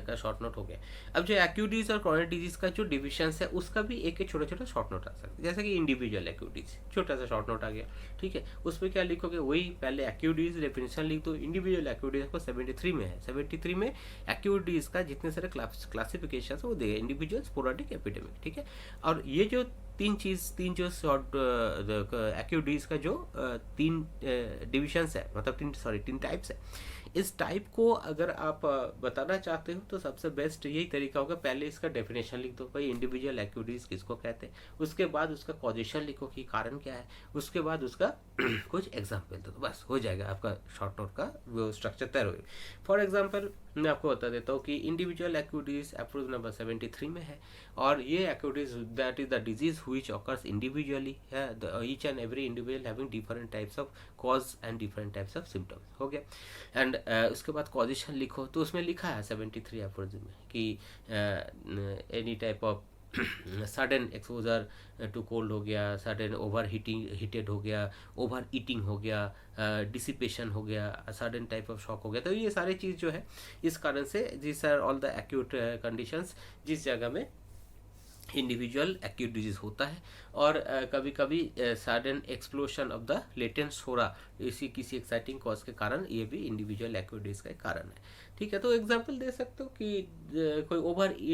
का शॉर्ट नोट हो गया। अब जो एक्यूट डिजीज और क्रॉनिक डिजीज का जो डिविजन्स है उसका भी एक छोटा छोटा शॉर्ट नोट आ सकता है, जैसे कि इंडिविजुअल एक्यूट डिजीज, छोटा सा शॉर्ट नोट आ गया, ठीक है। उसमें क्या लिखोगे, वही पहले एक्यूट डिजीज डेफिनेशन लिख दो। इंडिविजुअल एक्यूट डिजीज को 73 में है, 73 में एक्यूट डिजीज का जितने सारे क्लासिफिकेशन है वो देगा, इंडिविजुअल, स्पोराडिक, एपिडेमिक, ठीक है। और ये जो तीन जो शॉर्ट एक्यूट डिजीज का जो 3 डिविजन्स है, मतलब 3 टाइप्स है, इस टाइप को अगर आप बताना चाहते हो तो सबसे बेस्ट यही तरीका होगा, पहले इसका डेफिनेशन लिख दो भाई इंडिविजुअल एक्टिविटीज़ किसको कहते हैं, उसके बाद उसका कॉजेशन लिखो कि कारण क्या है, उसके बाद उसका कुछ एग्जाम्पल दो, तो बस हो जाएगा आपका शॉर्ट नोट का वो स्ट्रक्चर तैयार होगा। फॉर एग्जाम्पल मैं आपको बता देता हूँ कि इंडिविजुअल एक्टिविटीज़ अप्रोच नंबर 73 में है, और ये activities that is the disease which occurs individually है, each and every individual having different types of cause and different types of symptoms, हो गया। एंड उसके बाद कॉजेशन लिखो, तो उसमें लिखा है 73 एप्रोच में कि any type of sudden exposure to cold हो गया, सडन ओवर हीटेड हो गया, ओवर ईटिंग हो गया, डिसिपेशन हो गया, सडन टाइप ऑफ शॉक हो गया, तो ये सारी चीज़ जो है इस कारण से this are all the acute conditions जिस जगह में इंडिविजुअल एक्यूट डिजीज होता है। और कभी कभी sudden explosion of the latent psora इसी किसी एक्साइटिंग कॉज के कारण ये भी इंडिविजुअल एक्यूट डिजीज का कारण है, ठीक है। तो एग्जांपल दे सकते हो कि कोई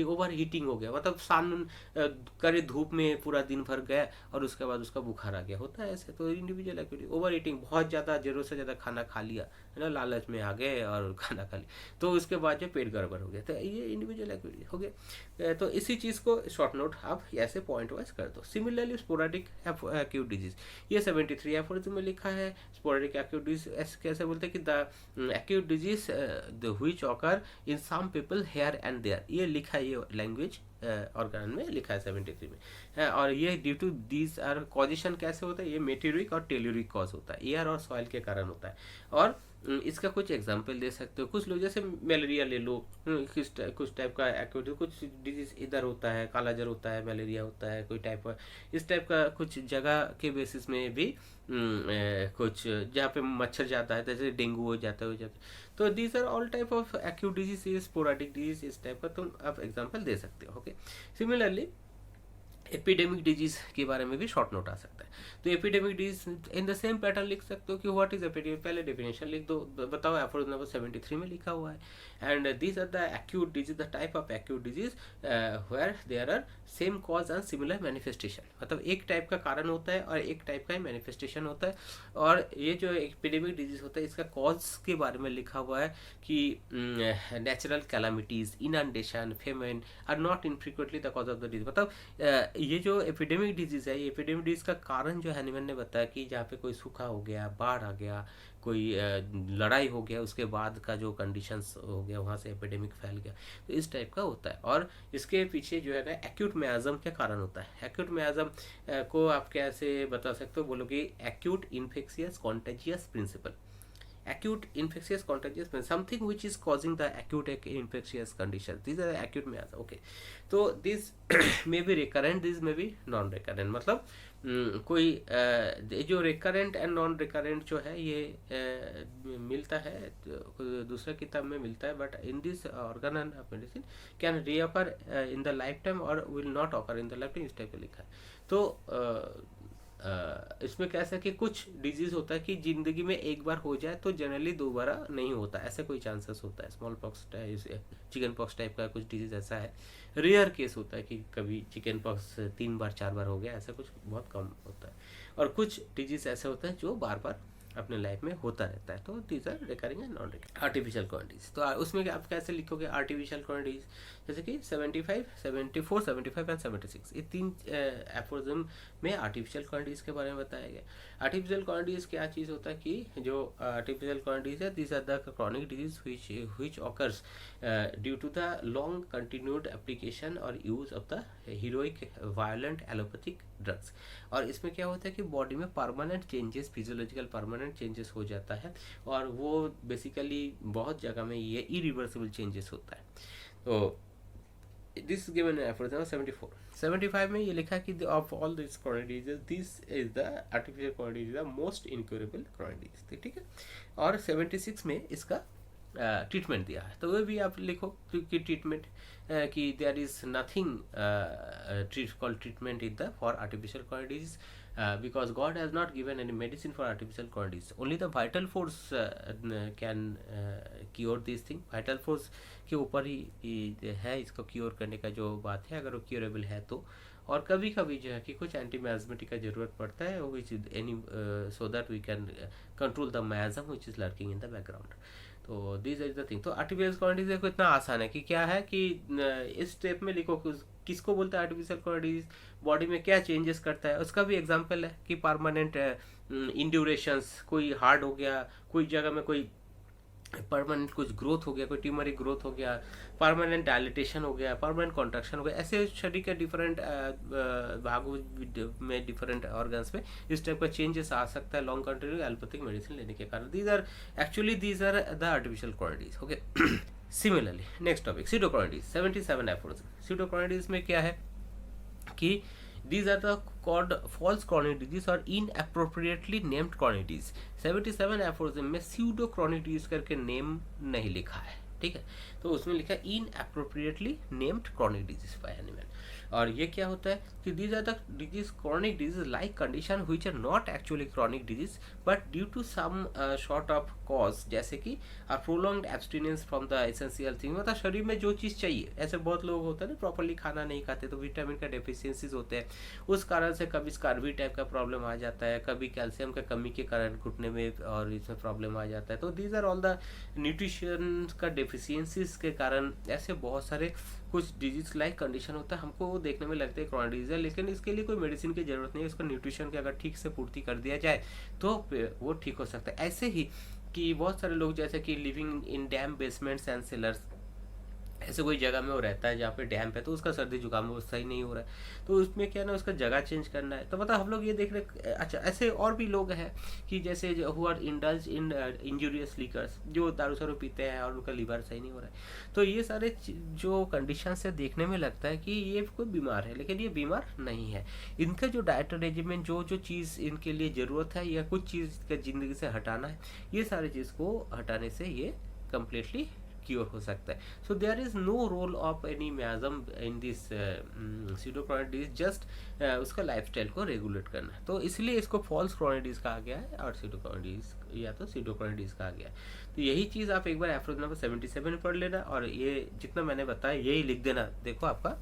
ओवर हीटिंग हो गया, मतलब सान करे धूप में पूरा दिन भर गया और उसके बाद उसका बुखार आ गया, होता है ऐसे, तो इंडिविजुअल एक्यूट। ओवर ईटिंग, बहुत ज़्यादा जरूरत से ज़्यादा खाना खा लिया है ना, लालच में आ गए और खाना खा लिया, तो उसके बाद जो पेट गड़बड़ हो गया, तो ये इंडिविजुअल एक्यूट हो गया। तो इसी चीज़ को शॉर्ट नोट आप ऐसे पॉइंट वाइज कर दो। सिमिलरली स्पोरेडिक एक्यूट डिजीज, ये 73 एफोरिज्म में लिखा है। स्पोरेडिक एक्यूट डिजीज कैसे बोलते हैं कि the acute disease the which occur in some people here and there, ये लिखा है, ये लैंग्वेज ऑर्गन में लिखा है 73 में है। और ये due to these are causation कैसे होता है, ये मेटेरिक और टेलुरिक कॉज होता है, एयर और सॉइल के कारण होता है। और इसका कुछ एग्जांपल दे सकते हो, कुछ लोग जैसे मलेरिया ले लो, कुछ टाइप का एक्यूट, कुछ डिजीज इधर होता है, काला जर होता है, मलेरिया होता है, कोई टाइप का इस टाइप का कुछ जगह के बेसिस में भी कुछ जहाँ पे मच्छर जाता है, जैसे डेंगू हो जाता है तो these are all type of acute disease, sporadic disease, इस टाइप का तुम आप एग्जांपल दे सकते हो, ओके। सिमिलरली एपिडेमिक डिजीज के बारे में भी शॉर्ट नोट आ सकता है। तो epidemic disease in the same pattern लिख सकते हो कि व्हाट इज एपिडेमिक, पहले डेफिनेशन लिख दो, बताओ एफोर्ड नंबर 73 में लिखा हुआ है। And these are the acute disease, the type of acute disease where there are same cause and similar manifestation, मतलब एक टाइप का कारण होता है और एक टाइप का मैनिफेस्टेशन होता है। और ये जो एपिडेमिक डिजीज होता है इसका कॉज के बारे में लिखा हुआ है कि natural calamities, inundation, famine are not infrequently the cause of the disease, मतलब ये जो एपिडेमिक डिजीज है, ये एपिडेमिक डिजीज का कारण जो है निमन ने बताया कि जहाँ पे कोई सूखा हो गया, बाढ़ आ गया, कोई लड़ाई हो गया, उसके बाद का जो कंडीशंस हो गया वहाँ से एपिडेमिक फैल गया, तो इस टाइप का होता है। और इसके पीछे जो है ना एक्यूट मियाज्म के कारण होता है। एक्यूट मियाज्म को आप कैसे बता सकते हो, बोलोगे acute infectious contagious principle, acute infectious contagious something which is causing the acute infectious condition, these are acute miasm, okay। तो this may be recurrent, this may be non recurrent, मतलब कोई जो रिकरेंट एंड नॉन रिकरेंट जो है ये मिलता है दूसरे किताब में मिलता है, but in this organ and medicine can reoccur in the life time or will not occur in the life time, इस टाइप का लिखा है। तो इसमें कैसा कि कुछ डिजीज होता है कि जिंदगी में एक बार हो जाए तो जनरली दोबारा नहीं होता, ऐसा कोई चांसेस होता है। Small pox chicken pox type का कुछ डिजीज ऐसा है, रेयर केस होता है कि कभी चिकन पॉक्स 3 बार 4 बार हो गया, ऐसा कुछ बहुत कम होता है। और कुछ डिजीज ऐसे होते हैं जो बार बार अपने लाइफ में होता रहता है, तो these are recurring and non recurring. Artificial quantities, तो उसमें आप कैसे लिखोगे आर्टिफिशियल क्वांटिटीज, जैसे कि 75, 74, 75 एंड 76, ये 3 एफोरिज्म में आर्टिफिशियल क्वांटिटीज के बारे में बताया गया। आर्टिफिशियल क्वांटिटीज क्या चीज़ होता है कि जो आर्टिफिशियल क्वांटिटीज है, these are the chronic disease which occurs due to the long continued application और use of the heroic violent allopathic drugs. और इसमें क्या होता है कि बॉडी में permanent changes, physiological permanent changes हो जाता है, और वो बेसिकली बहुत जगह में ये इरिवर्सिबल चेंजेस होता है। तो दिस गिवन एफोरिज्म 74। 75 में ये लिखा है कि of all this chronic diseases this is the artificial chronic disease the most incurable chronic disease, ठीक है। और 76 में इसका ट्रीटमेंट दिया है, तो वो भी आप लिखो कि ट्रीटमेंट कि there is nothing called treatment in the for artificial chronic disease because God has not given any medicine for artificial chronic disease, only the vital force can cure this thing। vital force के ऊपर ही है इसको cure करने का जो बात है, अगर वो क्योरेबल है तो। और कभी कभी जो है कि कुछ एंटी मियाज्मेटिक का जरूरत पड़ता है, which is any so that we can control the miasm which is lurking in the background. तो दिस इज द थिंग। तो आर्टिफिशियल क्वालिटीज देखो इतना आसान है कि क्या है कि इस स्टेप में लिखो किसको बोलते हैं आर्टिफिशियल क्वालिटीज, बॉडी में क्या चेंजेस करता है, उसका भी एग्जांपल है कि परमानेंट इंड्यूरेशंस, कोई हार्ड हो गया, कोई जगह में कोई परमानेंट कुछ ग्रोथ हो गया, कोई ट्यूमरिक ग्रोथ हो गया, परमानेंट डायलिटेशन हो गया, परमानेंट कॉन्ट्रैक्शन हो गया, ऐसे शरीर के डिफरेंट भागों में, डिफरेंट ऑर्गन्स में इस टाइप का चेंजेस आ सकता है लॉन्ग कंटिन्यू एलोपैथिक मेडिसिन लेने के कारण। These are the artificial qualities. Okay, similarly next topic pseudoqualities, 77 aphorism. Pseudoqualities में क्या है कि these are the called false chronic disease और inappropriately named chronic disease। 77 aphorism में pseudo chronic disease करके नेम नहीं लिखा है, ठीक है, तो उसमें लिखा है inappropriately named chronic disease by animal। और ये क्या होता है कि these are the disease chronic disease like condition which are not actually chronic disease but due to some sort of cause, जैसे कि prolonged abstinence from the essential thing, मतलब शरीर में जो चीज़ चाहिए, ऐसे बहुत लोग होते हैं ना प्रॉपरली खाना नहीं खाते तो विटामिन का डेफिशिएंसीज होते हैं, उस कारण से कभी स्कार्वी टाइप का प्रॉब्लम आ जाता है, कभी कैल्शियम का कमी के कारण घुटने में और इसमें प्रॉब्लम आ जाता है। तो these are all the nutrition का डेफिशिएंसीज के कारण ऐसे बहुत सारे कुछ डिजीज लाइक कंडीशन होता है, हमको वो देखने में लगता है क्रॉनिक डिजीज है, लेकिन इसके लिए कोई मेडिसिन की जरूरत नहीं है, उसका न्यूट्रिशन की अगर ठीक से पूर्ति कर दिया जाए तो वो ठीक हो सकता है। ऐसे ही कि बहुत सारे लोग जैसे कि living in dam basements and sellers, ऐसे कोई जगह में वो रहता है जहाँ पे डैम्प है, तो उसका सर्दी जुकाम वो सही नहीं हो रहा है, तो उसमें क्या ना उसका जगह चेंज करना है। तो मतलब हम लोग ये देख रहे, अच्छा ऐसे और भी लोग हैं कि जैसे who are indulge in injurious liquors, जो दारू शारू पीते हैं और उनका लीवर सही नहीं हो रहा है। तो ये सारे जो कंडीशन से देखने में लगता है कि ये कोई बीमार है, लेकिन ये बीमार नहीं है। इनका जो डाइट रेजिमेंट, जो जो चीज़ इनके लिए ज़रूरत है या कुछ चीज़ का ज़िंदगी से हटाना है, ये सारी चीज़ को हटाने से ये कम्प्लीटली क्योर हो सकता है। So there is no role of any miasm in this pseudochronic disease, just उसका लाइफस्टाइल को रेगुलेट करना है। तो इसलिए इसको फॉल्स क्रोनिक डिजीज कहा गया है और सीडोक्रोनिक डिजीज या तो सीडोक्रोनिक डिजीज कहा गया है। तो यही चीज़ आप एक बार एफरोज नंबर 77 पढ़ लेना और ये जितना मैंने बताया यही लिख देना, देखो आपका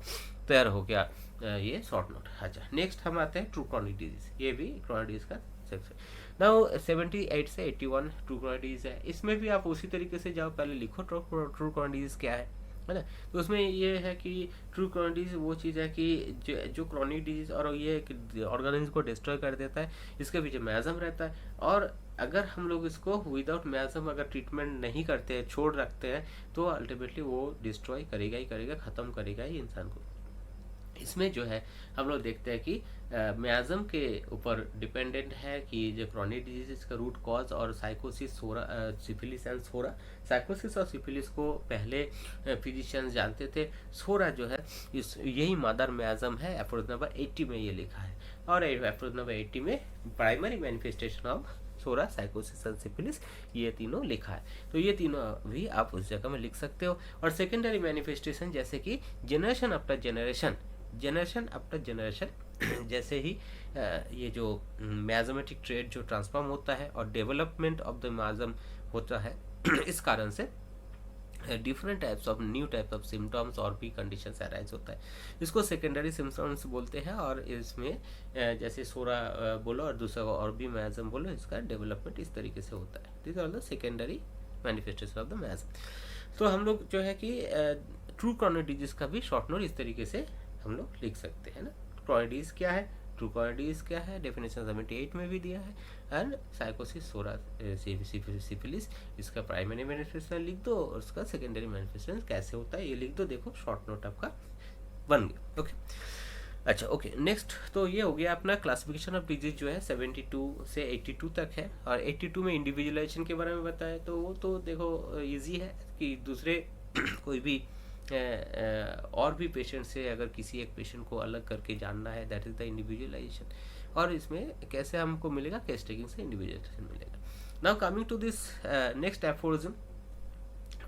तैयार हो गया ये शॉर्ट नोट। अच्छा, नेक्स्ट हम आते हैं ट्रू क्रोनिक डिजीज, ये भी क्रोनिक डिजीज का सेक्शन। नाउ 78 से 81 ट्रू क्रोनिक डिजीज है, इसमें भी आप उसी तरीके से जाओ, पहले लिखो ट्रू क्रोनिक डिजीज क्या है ना। तो उसमें ये है कि ट्रू क्रोनिक डिजीज वो चीज़ है कि जो क्रोनिक डिजीज और ये ऑर्गेनिज्म को डिस्ट्रॉय कर देता है, इसके पीछे मियाज्म रहता है, और अगर हम लोग इसको विदाउट मियाज्म अगर ट्रीटमेंट नहीं करते हैं, छोड़ रखते हैं, तो अल्टीमेटली वो डिस्ट्रॉय करेगा ही करेगा, ख़त्म करेगा ही इंसान को। इसमें जो है हम लोग देखते हैं कि मियाज्म के ऊपर डिपेंडेंट है कि जो क्रोनिक डिजीज का रूट कॉज और साइकोसिस हो रहा, सिफिलिस एंड सोरा। साइकोसिस और सिफिलिस को पहले फिजिशियंस जानते थे, सोरा जो है इस यही मदर मियाज्म है। एफरोज नंबर 80 में ये लिखा है, और एफरोज नंबर 80 में primary manifestation of psora, sycosis and syphilis, ये तीनों लिखा है। तो ये तीनों भी आप उस जगह में लिख सकते हो। और सेकेंडरी मैनिफेस्टेशन जैसे कि जनरेशन आफ्टर जनरेशन, जैसे ही ये जो मियाज्मेटिक ट्रेट जो ट्रांसफॉर्म होता है और डेवलपमेंट ऑफ द मियाज्म होता है इस कारण से different types of new types of symptoms और भी कंडीशंस अराइज होता है, इसको सेकेंडरी सिम्टम्स बोलते हैं। और इसमें जैसे सोरा बोलो और दूसरा और भी मियाज्म बोलो, इसका डेवलपमेंट इस तरीके से होता है। This are the secondary manifestation of the miasm. तो हम लोग जो है कि ट्रू क्रोनिक डिजीज का भी शॉर्ट नोट इस तरीके से हम लोग लिख सकते हैं ना। क्रोनिक डिजीज क्या है, ट्रू क्रोनिक डिजीज क्या है, डेफिनेशन 78 में भी दिया है, एंड साइकोसिस, सोरा, सिफिलिस, इसका प्राइमरी मैनिफेस्टेशन लिख दो और उसका सेकेंडरी मैनिफेस्टेशन कैसे होता है ये लिख दो, देखो शॉर्ट नोट आपका बन गया। ओके, अच्छा ओके, नेक्स्ट तो ये हो गया अपना क्लासिफिकेशन ऑफ डिजीज जो है 72 से 82 तक है, और 82 में इंडिविजुअलाइजेशन के बारे में बताया। तो वो तो देखो ईजी है कि दूसरे कोई भी और भी पेशेंट से अगर किसी एक पेशेंट को अलग करके जानना है, दैट इज द इंडिविजुअलाइजेशन। और इसमें कैसे हमको मिलेगा, केस टेकिंग से इंडिविजुअलाइजेशन मिलेगा। Now coming to this next aphorism,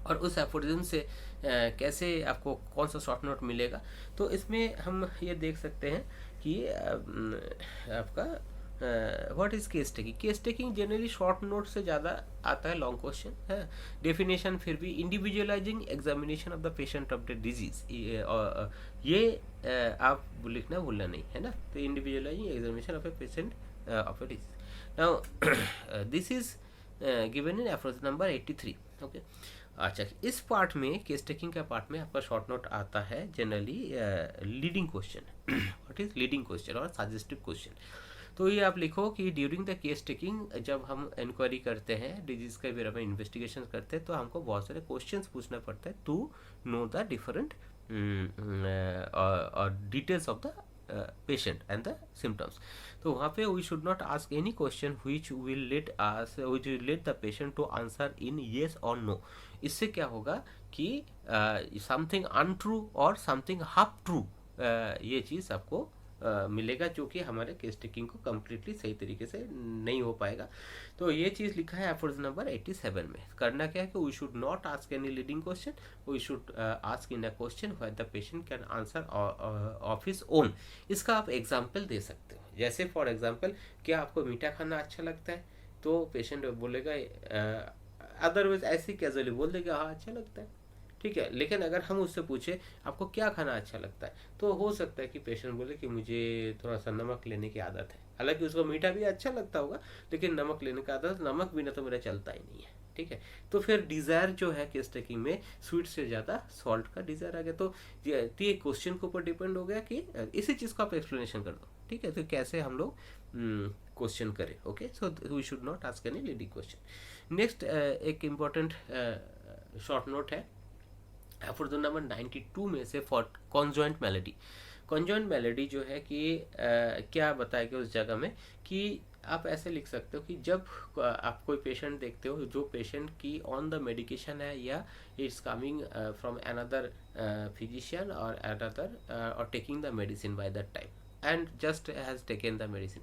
और उस एफोरिज्म से कैसे आपको कौन सा शॉर्ट नोट मिलेगा। तो इसमें हम ये देख सकते हैं कि आपका what is case taking. Case taking generally short note से ज़्यादा आता है, लॉन्ग क्वेश्चन है। डेफिनेशन फिर भी individualising examination of the patient of the disease, ये आप लिखना भूलना नहीं है ना। तो individualising examination of a patient of a disease. Now this is given in aphorism number 83। Okay. अच्छा, इस पार्ट में केस टेकिंग का पार्ट में आपका शॉर्ट नोट आता है generally leading question. What is leading question और सजेस्टिव क्वेश्चन। तो ये आप लिखो कि ड्यूरिंग द केस टेकिंग जब हम इंक्वायरी करते हैं डिजीज के बारे में इन्वेस्टिगेशन करते हैं तो हमको बहुत सारे क्वेश्चंस पूछना पड़ता है to know the different details of the patient and the symptoms. तो वहाँ पे we should not ask any question which will let the patient to answer in yes or no. इससे क्या होगा कि समथिंग अनट्रू और समथिंग हाफ ट्रू ये चीज़ आपको मिलेगा, जो कि हमारे केस टेकिंग को कम्प्लीटली सही तरीके से नहीं हो पाएगा। तो ये चीज़ लिखा है एफर्ट्स नंबर 87 में। करना क्या है कि we should not ask any leading question, we should ask in a question where the patient can answer of his own. इसका आप एग्जाम्पल दे सकते हो, जैसे फॉर एग्जाम्पल, क्या आपको मीठा खाना अच्छा लगता है? तो पेशेंट बोलेगा, अदरवाइज ऐसे कैजुअली बोल देगा हाँ अच्छा लगता है, ठीक है। लेकिन अगर हम उससे पूछे आपको क्या खाना अच्छा लगता है, तो हो सकता है कि पेशेंट बोले कि मुझे थोड़ा सा नमक लेने की आदत है। हालांकि उसको मीठा भी अच्छा लगता होगा, लेकिन नमक लेने की आदत, नमक बिना तो मेरा चलता ही नहीं है, ठीक है। तो फिर डिज़ायर जो है केस टेकिंग में स्वीट से ज़्यादा सॉल्ट का डिज़ायर आ गया। तो ये क्वेश्चन के ऊपर डिपेंड हो गया कि इसी चीज़ को आप एक्सप्लेनेशन कर दो, ठीक है। तो कैसे हम लोग क्वेश्चन करें। Okay, so we should not ask any leading question. Next एक इम्पॉर्टेंट शॉर्ट नोट है एफर्ट नंबर 92 में से for conjoint malady. Conjoint malady जो है कि क्या बताया गया उस जगह में कि आप ऐसे लिख सकते हो कि जब आप कोई पेशेंट देखते हो जो पेशेंट की ऑन द मेडिकेशन है या it's coming from another physician और अनदर और taking the medicine by that time and just has taken the medicine.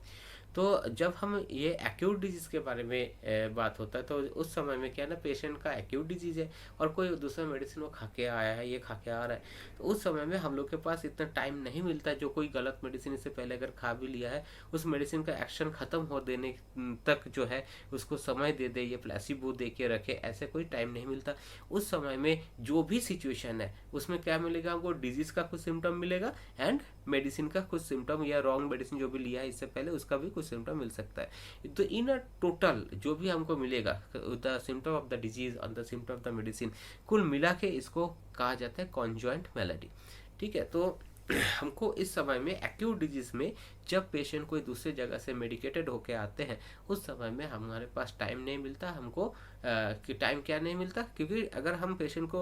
तो जब हम ये एक्यूट डिजीज़ के बारे में बात होता है तो उस समय में क्या है ना, पेशेंट का एक्यूट डिजीज़ है और कोई दूसरा मेडिसिन वो खा के आया है, ये खा के आ रहा है, तो उस समय में हम लोग के पास इतना टाइम नहीं मिलता। जो कोई गलत मेडिसिन इससे पहले अगर खा भी लिया है, उस मेडिसिन का एक्शन ख़त्म हो देने तक जो है उसको समय दे दे, ये प्लेसिबो दे के रखे, ऐसे कोई टाइम नहीं मिलता। उस समय में जो भी सिचुएशन है उसमें क्या मिलेगा हमको, डिजीज़ का कुछ सिम्टम मिलेगा एंड मेडिसिन का कुछ सिम्टम या रॉन्ग मेडिसिन जो भी लिया है इससे पहले उसका भी कुछ सिम्टम मिल सकता है। तो इन अ टोटल जो भी हमको मिलेगा the symptom of the disease और the symptom of the medicine, कुल मिला के इसको कहा जाता है कॉन्जॉइंट मेलेडी, ठीक है। तो हमको इस समय में एक्यूट डिजीज में जब पेशेंट कोई दूसरे जगह से मेडिकेटेड होके आते हैं उस समय में हमारे पास टाइम नहीं मिलता। हमको कि टाइम क्या नहीं मिलता, क्योंकि अगर हम पेशेंट को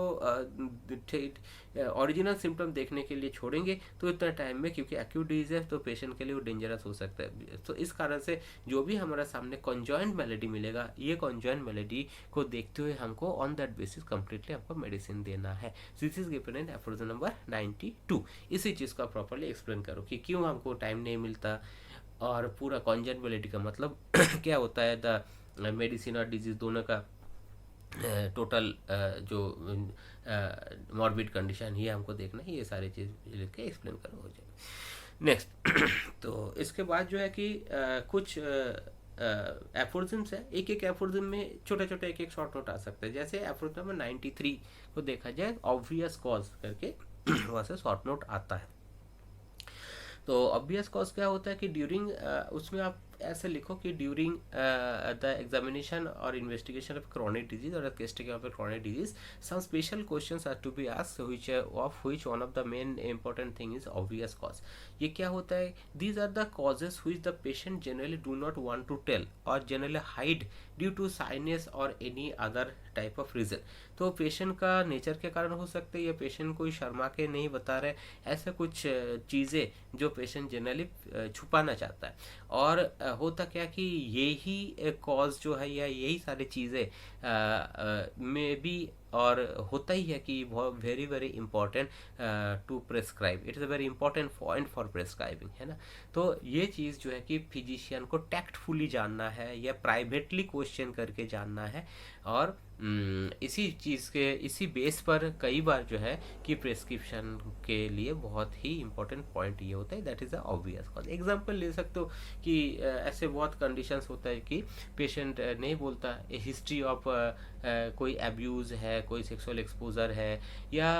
ओरिजिनल सिम्टम देखने के लिए छोड़ेंगे तो इतना टाइम में, क्योंकि एक्यूट डिजीज है तो पेशेंट के लिए वो डेंजरस हो सकता है। तो इस कारण से जो भी हमारा सामने कॉन्जॉइंट मेलेडी मिलेगा, ये कॉन्जॉइंट मेलेडी को देखते हुए हमको ऑन दैट बेसिस कम्प्लीटली हमको मेडिसिन देना है। This is given in effort number 92। इसी चीज़ का प्रॉपर्ली एक्सप्लेन करो कि क्यों हमको टाइम नहीं मिलता और पूरा कॉन्जॉइंट मेलेडी का मतलब क्या होता है, द मेडिसिन और डिजीज दोनों का टोटल जो मॉर्बिड कंडीशन ये हमको देखना है। ये सारी चीज़ लिख के एक्सप्लेन करो हो जाए। नेक्स्ट तो इसके बाद जो है कि कुछ एफोरिज्म्स है। एक एक एफोरिज्म में छोटे छोटे एक एक शॉर्ट नोट आ सकते हैं। जैसे एफोरिज्म नंबर 93 को देखा जाए, ऑब्वियस कॉज करके वहाँ से शॉर्ट नोट आता है। तो ऑब्वियस कॉज क्या होता है कि ड्यूरिंग उसमें आप ऐसे लिखो कि ड्यूरिंग द एग्जामिनेशन और इन्वेस्टिगेशन ऑफ क्रॉनिक डिजीज और case taking of chronic disease some special questions are to be asked which one of the main important thing is obvious cause. ये क्या होता है, these are the causes which the patient generally do not want to tell और generally hide due to shyness or any other type of reason. तो patient का nature के कारण हो सकते हैं या पेशेंट कोई शर्मा के नहीं बता रहे, ऐसे कुछ चीज़ें जो पेशेंट जनरली छुपाना चाहता है। और होता क्या कि यही कॉज जो है या यही सारी चीज़ें में भी और होता ही है कि बहुत very very important to prescribe, it is a very important point for prescribing, है ना। तो ये चीज़ जो है कि फिजिशियन को टैक्टफुली जानना है या प्राइवेटली क्वेश्चन करके जानना है। और इसी चीज़ के इसी बेस पर कई बार जो है कि प्रेस्क्रिप्शन के लिए बहुत ही इंपॉर्टेंट पॉइंट ये होता है, that is the obvious cause. Example ले सकते हो कि ऐसे बहुत कंडीशंस होता है कि पेशेंट नहीं बोलता हिस्ट्री ऑफ कोई एब्यूज़ है, कोई सेक्सुअल एक्सपोजर है या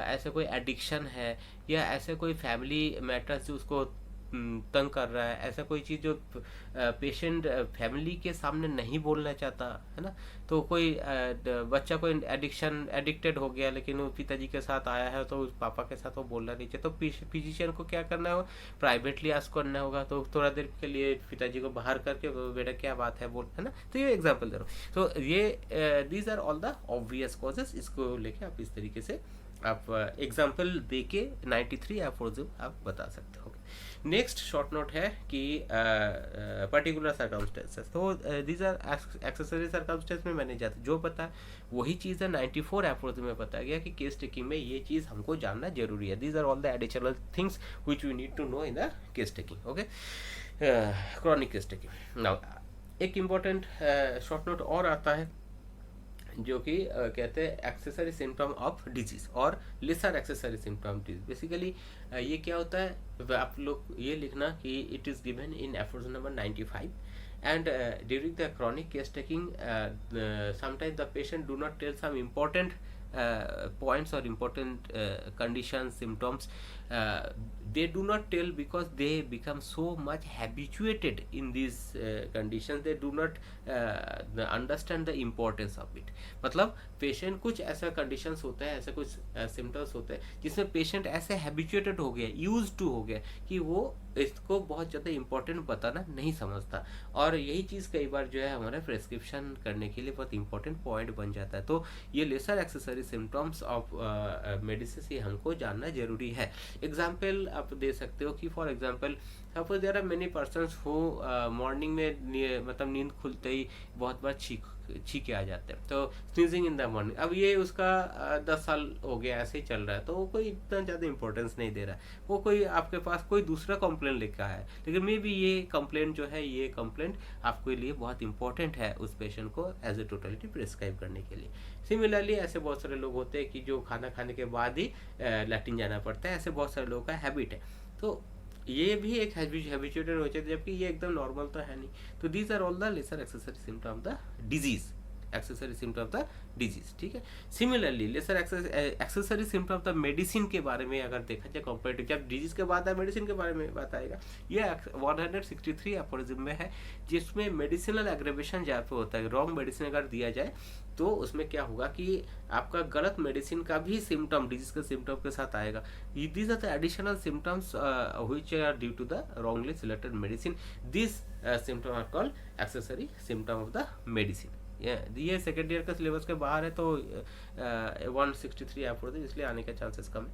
ऐसे कोई एडिक्शन है या ऐसे कोई फैमिली मैटर्स जो उसको तंग कर रहा है, ऐसा कोई चीज़ जो पेशेंट फैमिली के सामने नहीं बोलना चाहता है ना। तो कोई बच्चा कोई एडिक्टेड हो गया, लेकिन वो पिताजी के साथ आया है तो उस पापा के साथ वो बोलना नहीं चाहिए, तो फिजिशियन को क्या करना है, प्राइवेटली आस्क करना होगा। तो थोड़ा देर के लिए पिताजी को बाहर करके बेटा क्या बात है बोल, है ना। तो ये एग्जाम्पल दे रहा हूँ। तो ये these are all the obvious causes. इसको लेके आप इस तरीके से आप एग्जाम्पल दे के 93 एफोरिज्म आप बता सकते हो। नेक्स्ट शॉर्ट नोट है कि पर्टिकुलर सर्कमस्टेंसेस, तो दीज आर एक्सेसरी सर्कमस्टेंस में मैंने जो पता वही चीज़ है 94 एफोरिज्म में बताया गया कि केस टेकिंग में ये चीज़ हमको जानना जरूरी है। These are all the additional things which we need to know in the case taking. Okay, chronic case taking. Now एक इम्पॉर्टेंट शॉर्ट नोट और आता है जो कि कहते हैं एक्सेसरी सिम्टम ऑफ डिजीज और lesser accessory symptom disease. Basically ये क्या होता है, आप लोग ये लिखना कि it is given in aphorism number 95 and during the chronic case taking sometimes the patient do not tell some important points or important conditions, symptoms. They do not tell because they become so much habituated in these conditions. They do not understand the importance of it. मतलब patient कुछ ऐसा conditions होता है, ऐसा कुछ symptoms होते हैं जिसमें पेशेंट ऐसे हैबिचुएटेड हो गया, यूज टू हो गया कि वो इसको बहुत ज़्यादा इंपॉर्टेंट बताना नहीं समझता, और यही चीज़ कई बार जो है हमारे प्रेस्क्रिप्शन करने के लिए बहुत इंपॉर्टेंट पॉइंट बन जाता है। तो ये lesser accessory symptoms of medicine से हमको जानना जरूरी है। एग्जाम्पल आप दे सकते हो कि for example suppose there are many persons who morning में मतलब नींद खुलते ही बहुत बार छींके आ जाते हैं, तो स्नीजिंग इन द मॉर्निंग। अब ये उसका 10 साल हो गया ऐसे ही चल रहा है, तो वो कोई इतना ज़्यादा इंपॉर्टेंस नहीं दे रहा है। वो कोई आपके पास कोई दूसरा कंप्लेंट लेकर आया है, लेकिन मे बी ये कंप्लेंट जो है, ये कंप्लेंट आपके लिए बहुत इंपॉर्टेंट है उस पेशेंट को एज ए टोटलिटी प्रिस्क्राइब करने के लिए। सिमिलरली ऐसे बहुत सारे लोग होते हैं कि जो खाना खाने के बाद ही लैट्रिन जाना पड़ता है, ऐसे बहुत सारे लोगों का हैबिट है। तो ये भी एक हैबिचुएटेड हो जाता है, जबकि ये एकदम नॉर्मल तो है नहीं। तो these are all the lesser accessory symptom of the disease, accessory symptom of the disease. ठीक है। Similarly lesser accessory symptom of the medicine के बारे में अगर देखा जाए कंपेरेटिव, जब डिजीज के बाद मेडिसिन के बारे में बात आएगा, ये 163 एफोरिज्म में है, जिसमें मेडिसिनल एग्रेवेशन जहाँ पे होता है, रॉन्ग मेडिसिन अगर दिया जाए तो उसमें क्या होगा कि आपका गलत मेडिसिन का भी सिम्टम डिजीज के सिम्टम के साथ आएगा। These are the additional symptoms which are due to the wrongly selected medicine. This symptom are called accessory symptom of the medicine. ये सेकेंड ईयर का सिलेबस के बाहर है, तो 163 एफोरिज्म, इसलिए आने का चांसेस कम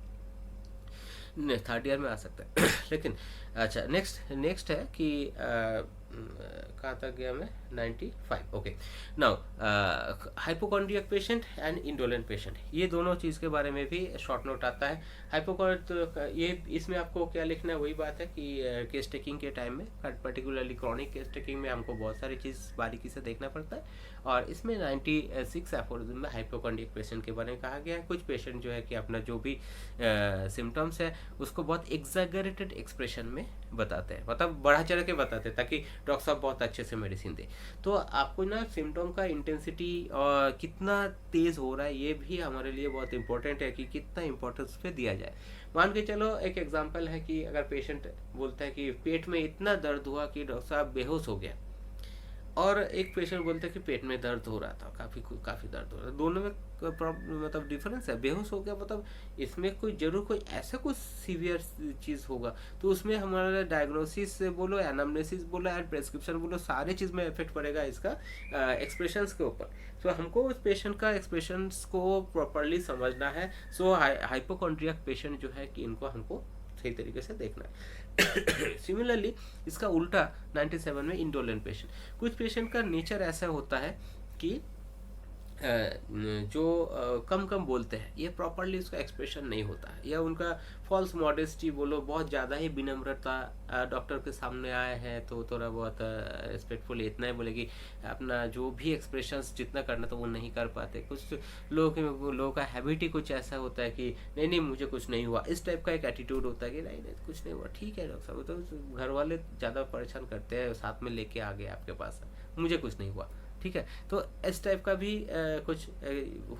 है, थर्ड ईयर में आ सकता है। लेकिन अच्छा, नेक्स्ट है कि कहाँ तक गया मैं, 95। Okay, now hypochondriac patient and indolent patient, ये दोनों चीज़ के बारे में भी शॉर्ट नोट आता है। ये इसमें आपको क्या लिखना है, वही बात है कि केस टेकिंग के टाइम में, पर्टिकुलरली क्रॉनिक केस टेकिंग में हमको बहुत सारी चीज़ बारीकी से देखना पड़ता है, और इसमें 96 एफोरिज्म में हाइपोकॉन्ड्रियक पेशेंट के बारे में कहा गया है। कुछ पेशेंट जो है कि अपना जो भी सिम्टम्स है उसको बहुत एग्जैगरेटेड एक्सप्रेशन में बताते हैं, मतलब बढ़ा चढ़ा के बताते हैं, ताकि डॉक्टर साहब बहुत अच्छे से मेडिसिन दे। तो आपको ना सिम्टम का इंटेंसिटी और कितना तेज हो रहा है, ये भी हमारे लिए बहुत इंपॉर्टेंट है कि कितना इंपॉर्टेंस पे दिया जाए। मान के चलो एक एग्जांपल है कि अगर पेशेंट बोलता है कि पेट में इतना दर्द हुआ कि डॉक्टर साहब बेहोश हो गया, और एक पेशेंट बोलते हैं कि पेट में दर्द हो रहा था, काफ़ी दर्द हो रहा था, दोनों में मतलब डिफरेंस है। बेहोश हो गया मतलब इसमें कोई ऐसा कुछ सीवियर चीज़ होगा, तो उसमें हमारा डायग्नोसिस बोलो, एनामनेसिस बोलो एंड प्रेस्क्रिप्शन बोलो, सारे चीज़ में इफेक्ट पड़ेगा इसका एक्सप्रेशंस के ऊपर। सो हमको उस पेशेंट का एक्सप्रेशंस को प्रॉपरली समझना है। सो हाइपोकॉन्ड्रियक पेशेंट जो है कि इनको हमको सही तरीके से देखना है। सिमिलरली इसका उल्टा 97 में इंडोलेंट पेशेंट, कुछ पेशेंट का नेचर ऐसा होता है कि जो कम बोलते हैं, ये प्रॉपरली उसका एक्सप्रेशन नहीं होता है, या उनका फॉल्स मॉडेस्टी बोलो, बहुत ज़्यादा ही विनम्रता, डॉक्टर के सामने आए हैं तो थोड़ा बहुत रिस्पेक्टफुल इतना ही बोले कि अपना जो भी एक्सप्रेशंस जितना करना तो वो नहीं कर पाते। कुछ लोगों का हैबिट ही कुछ ऐसा होता है कि नहीं मुझे कुछ नहीं हुआ, इस टाइप का एक एटीट्यूड होता है कि नहीं कुछ नहीं हुआ, ठीक है डॉक्टर साहब, तो घर वाले ज़्यादा परेशान करते हैं, साथ में लेके आ गए आपके पास, मुझे कुछ नहीं हुआ, ठीक है। तो इस टाइप का भी कुछ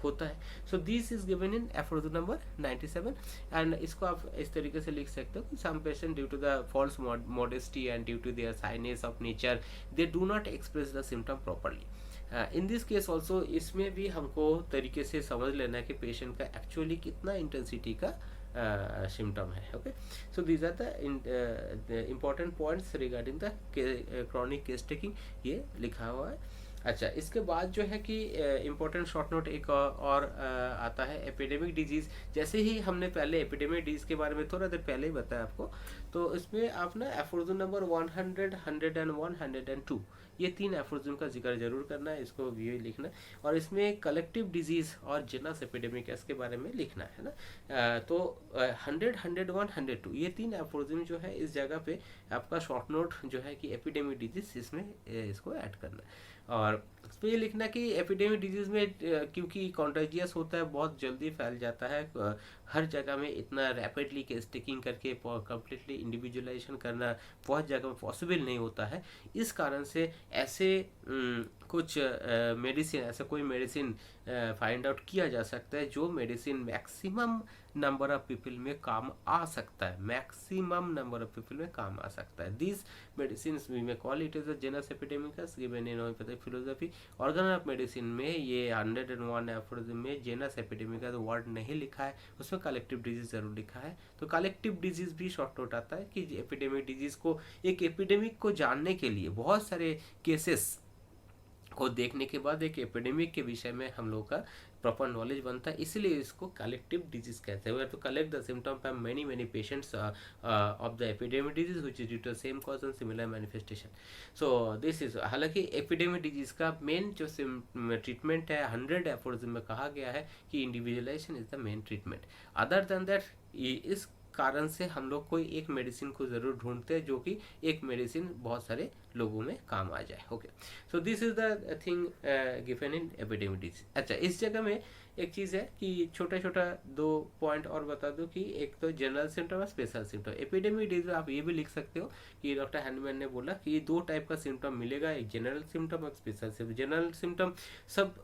होता है। So this is given in aphorism number 97 and इसको आप इस तरीके से लिख सकते हो कि some patient due to the false modesty and due to their shyness of nature they do not express the symptom properly. In this case also इसमें भी हमको तरीके से समझ लेना है कि पेशेंट का एक्चुअली कितना इंटेंसिटी का सिम्टम है। Okay, so these are the important points regarding the chronic case taking, ये लिखा हुआ है। अच्छा, इसके बाद जो है कि इम्पोर्टेंट शॉर्ट नोट एक और आता है एपिडेमिक डिजीज़। जैसे ही हमने पहले एपिडेमिक डिजीज़ के बारे में थोड़ा देर पहले ही बताया आपको, तो इसमें आप ना एफोरिज्म नंबर 100, 101, 102 ये 3 एफोरिज्म का जिक्र जरूर करना है, इसको भी लिखना है। और इसमें कलेक्टिव डिजीज़ और जेनस एपिडेमिक इसके बारे में लिखना है ना। तो 100, 101, 102 ये 3 एफोरिज्म जो है इस जगह पे आपका शॉर्ट नोट जो है कि एपिडेमिक डिजीज़ इसमें इसको ऐड करना है। और इस पर ये लिखना कि एपिडेमिक डिजीज़ में क्योंकि कॉन्टेजियस होता है, बहुत जल्दी फैल जाता है, हर जगह में इतना रैपिडली केस टेकिंग करके कम्प्लीटली इंडिविजुअलाइजेशन करना बहुत जगह में पॉसिबल नहीं होता है। इस कारण से ऐसे कुछ मेडिसिन, ऐसा कोई मेडिसिन फाइंड आउट किया जा सकता है जो medicine maximum number of people में काम आ सकता है, मैक्सिमम नंबर ऑफ पीपल में काम आ सकता है। This medicine we may call it is a genus epidemicus given in homeopathic philosophy. Organon of medicine में ये 101 एफोरिज्म में जेनस एपिडेमिकस वर्ड नहीं लिखा है, उसमें कलेक्टिव डिजीज जरूर लिखा है। तो कलेक्टिव डिजीज भी शॉर्ट नोट आता है कि एपिडेमिक डिजीज को, एक एपिडेमिक को जानने के लिए बहुत सारे केसेस को देखने के बाद एक एपिडेमिक के विषय में हम लोग का प्रॉपर नॉलेज बनता है, इसलिए इसको कलेक्टिव डिजीज कहते हैं। तो collect the symptom from many patients of the epidemic disease which is due to same cause and similar manifestation. So this is, हालांकि एपिडेमिक डिजीज का मेन जो ट्रीटमेंट है 100 एफोरिज्म में कहा गया है कि individualization is the main treatment. Other than that इस कारण से हम लोग कोई एक मेडिसिन को ज़रूर ढूंढते हैं जो कि एक मेडिसिन बहुत सारे लोगों में काम आ जाए। Okay, so this is the thing given in epidemic disease. अच्छा, इस जगह में एक चीज़ है कि छोटा छोटा 2 पॉइंट और बता दूं कि एक तो जनरल सिम्टम और स्पेशल सिम्टम। एपिडेमिक डिजीज आप ये भी लिख सकते हो कि डॉक्टर हैंडमैन ने बोला कि 2 टाइप का सिम्टम मिलेगा, एक जनरल सिम्टम और स्पेशल सिम्टम। जनरल सिम्टम सब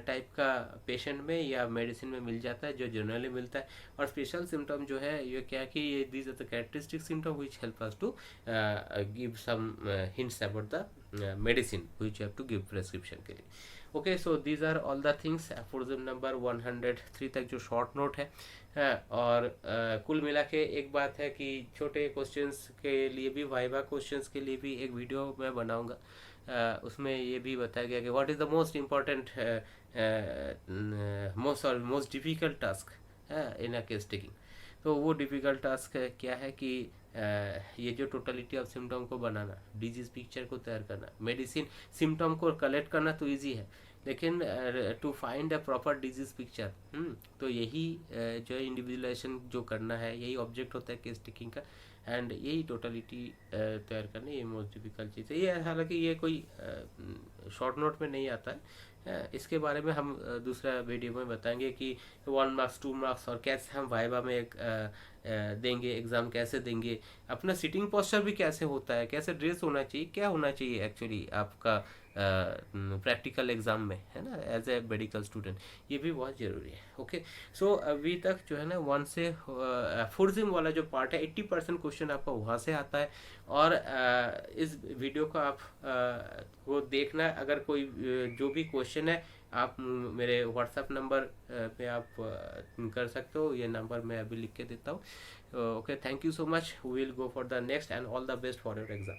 टाइप का पेशेंट में या मेडिसिन में मिल जाता है जो जनरली मिलता है, और स्पेशल सिम्टम जो है ये क्या कि ये these are the characteristic symptom which help us to give some hints about the medicine which you have to give prescription के लिए। Okay, so these are all the things aphorism number 103 तक जो शॉर्ट नोट है। और कुल मिला के एक बात है कि छोटे क्वेश्चंस के लिए भी, वाइवा क्वेश्चंस के लिए भी एक वीडियो मैं बनाऊंगा। उसमें ये भी बताया गया कि what is the most important most difficult task in a case taking. तो वो डिफ़िकल्ट टास्क क्या है कि ये जो टोटलिटी ऑफ सिम्टम को बनाना, डिजीज़ पिक्चर को तैयार करना, मेडिसिन सिम्टम को कलेक्ट करना तो इजी है, लेकिन to find a proper disease picture, तो यही जो इंडिविजुअलाइजेशन जो करना है, यही ऑब्जेक्ट होता है केस टेकिंग का, एंड यही टोटलिटी तैयार करना ये मोस्ट डिफिकल्ट चीज़ है। ये हालांकि ये कोई शॉर्ट नोट में नहीं आता है, इसके बारे में हम दूसरा वीडियो में बताएंगे कि 1 मार्क्स 2 मार्क्स और कैसे हम वाइवा में एक देंगे, एग्ज़ाम कैसे देंगे, अपना सिटिंग पोस्चर भी कैसे होता है, कैसे ड्रेस होना चाहिए, क्या होना चाहिए एक्चुअली आपका प्रैक्टिकल एग्ज़ाम में, है ना, एज ए मेडिकल स्टूडेंट, ये भी बहुत ज़रूरी है। ओके, सो अभी तक जो है ना 1 से एफोरिज्म वाला जो पार्ट है 80% क्वेश्चन आपका वहाँ से आता है। और इस वीडियो को आप वो देखना, अगर कोई जो भी क्वेश्चन है आप मेरे व्हाट्सएप नंबर पे आप कर सकते हो, ये नंबर मैं अभी लिख के देता हूँ। Okay, thank you so much, we will go for the next and all the best for your exam.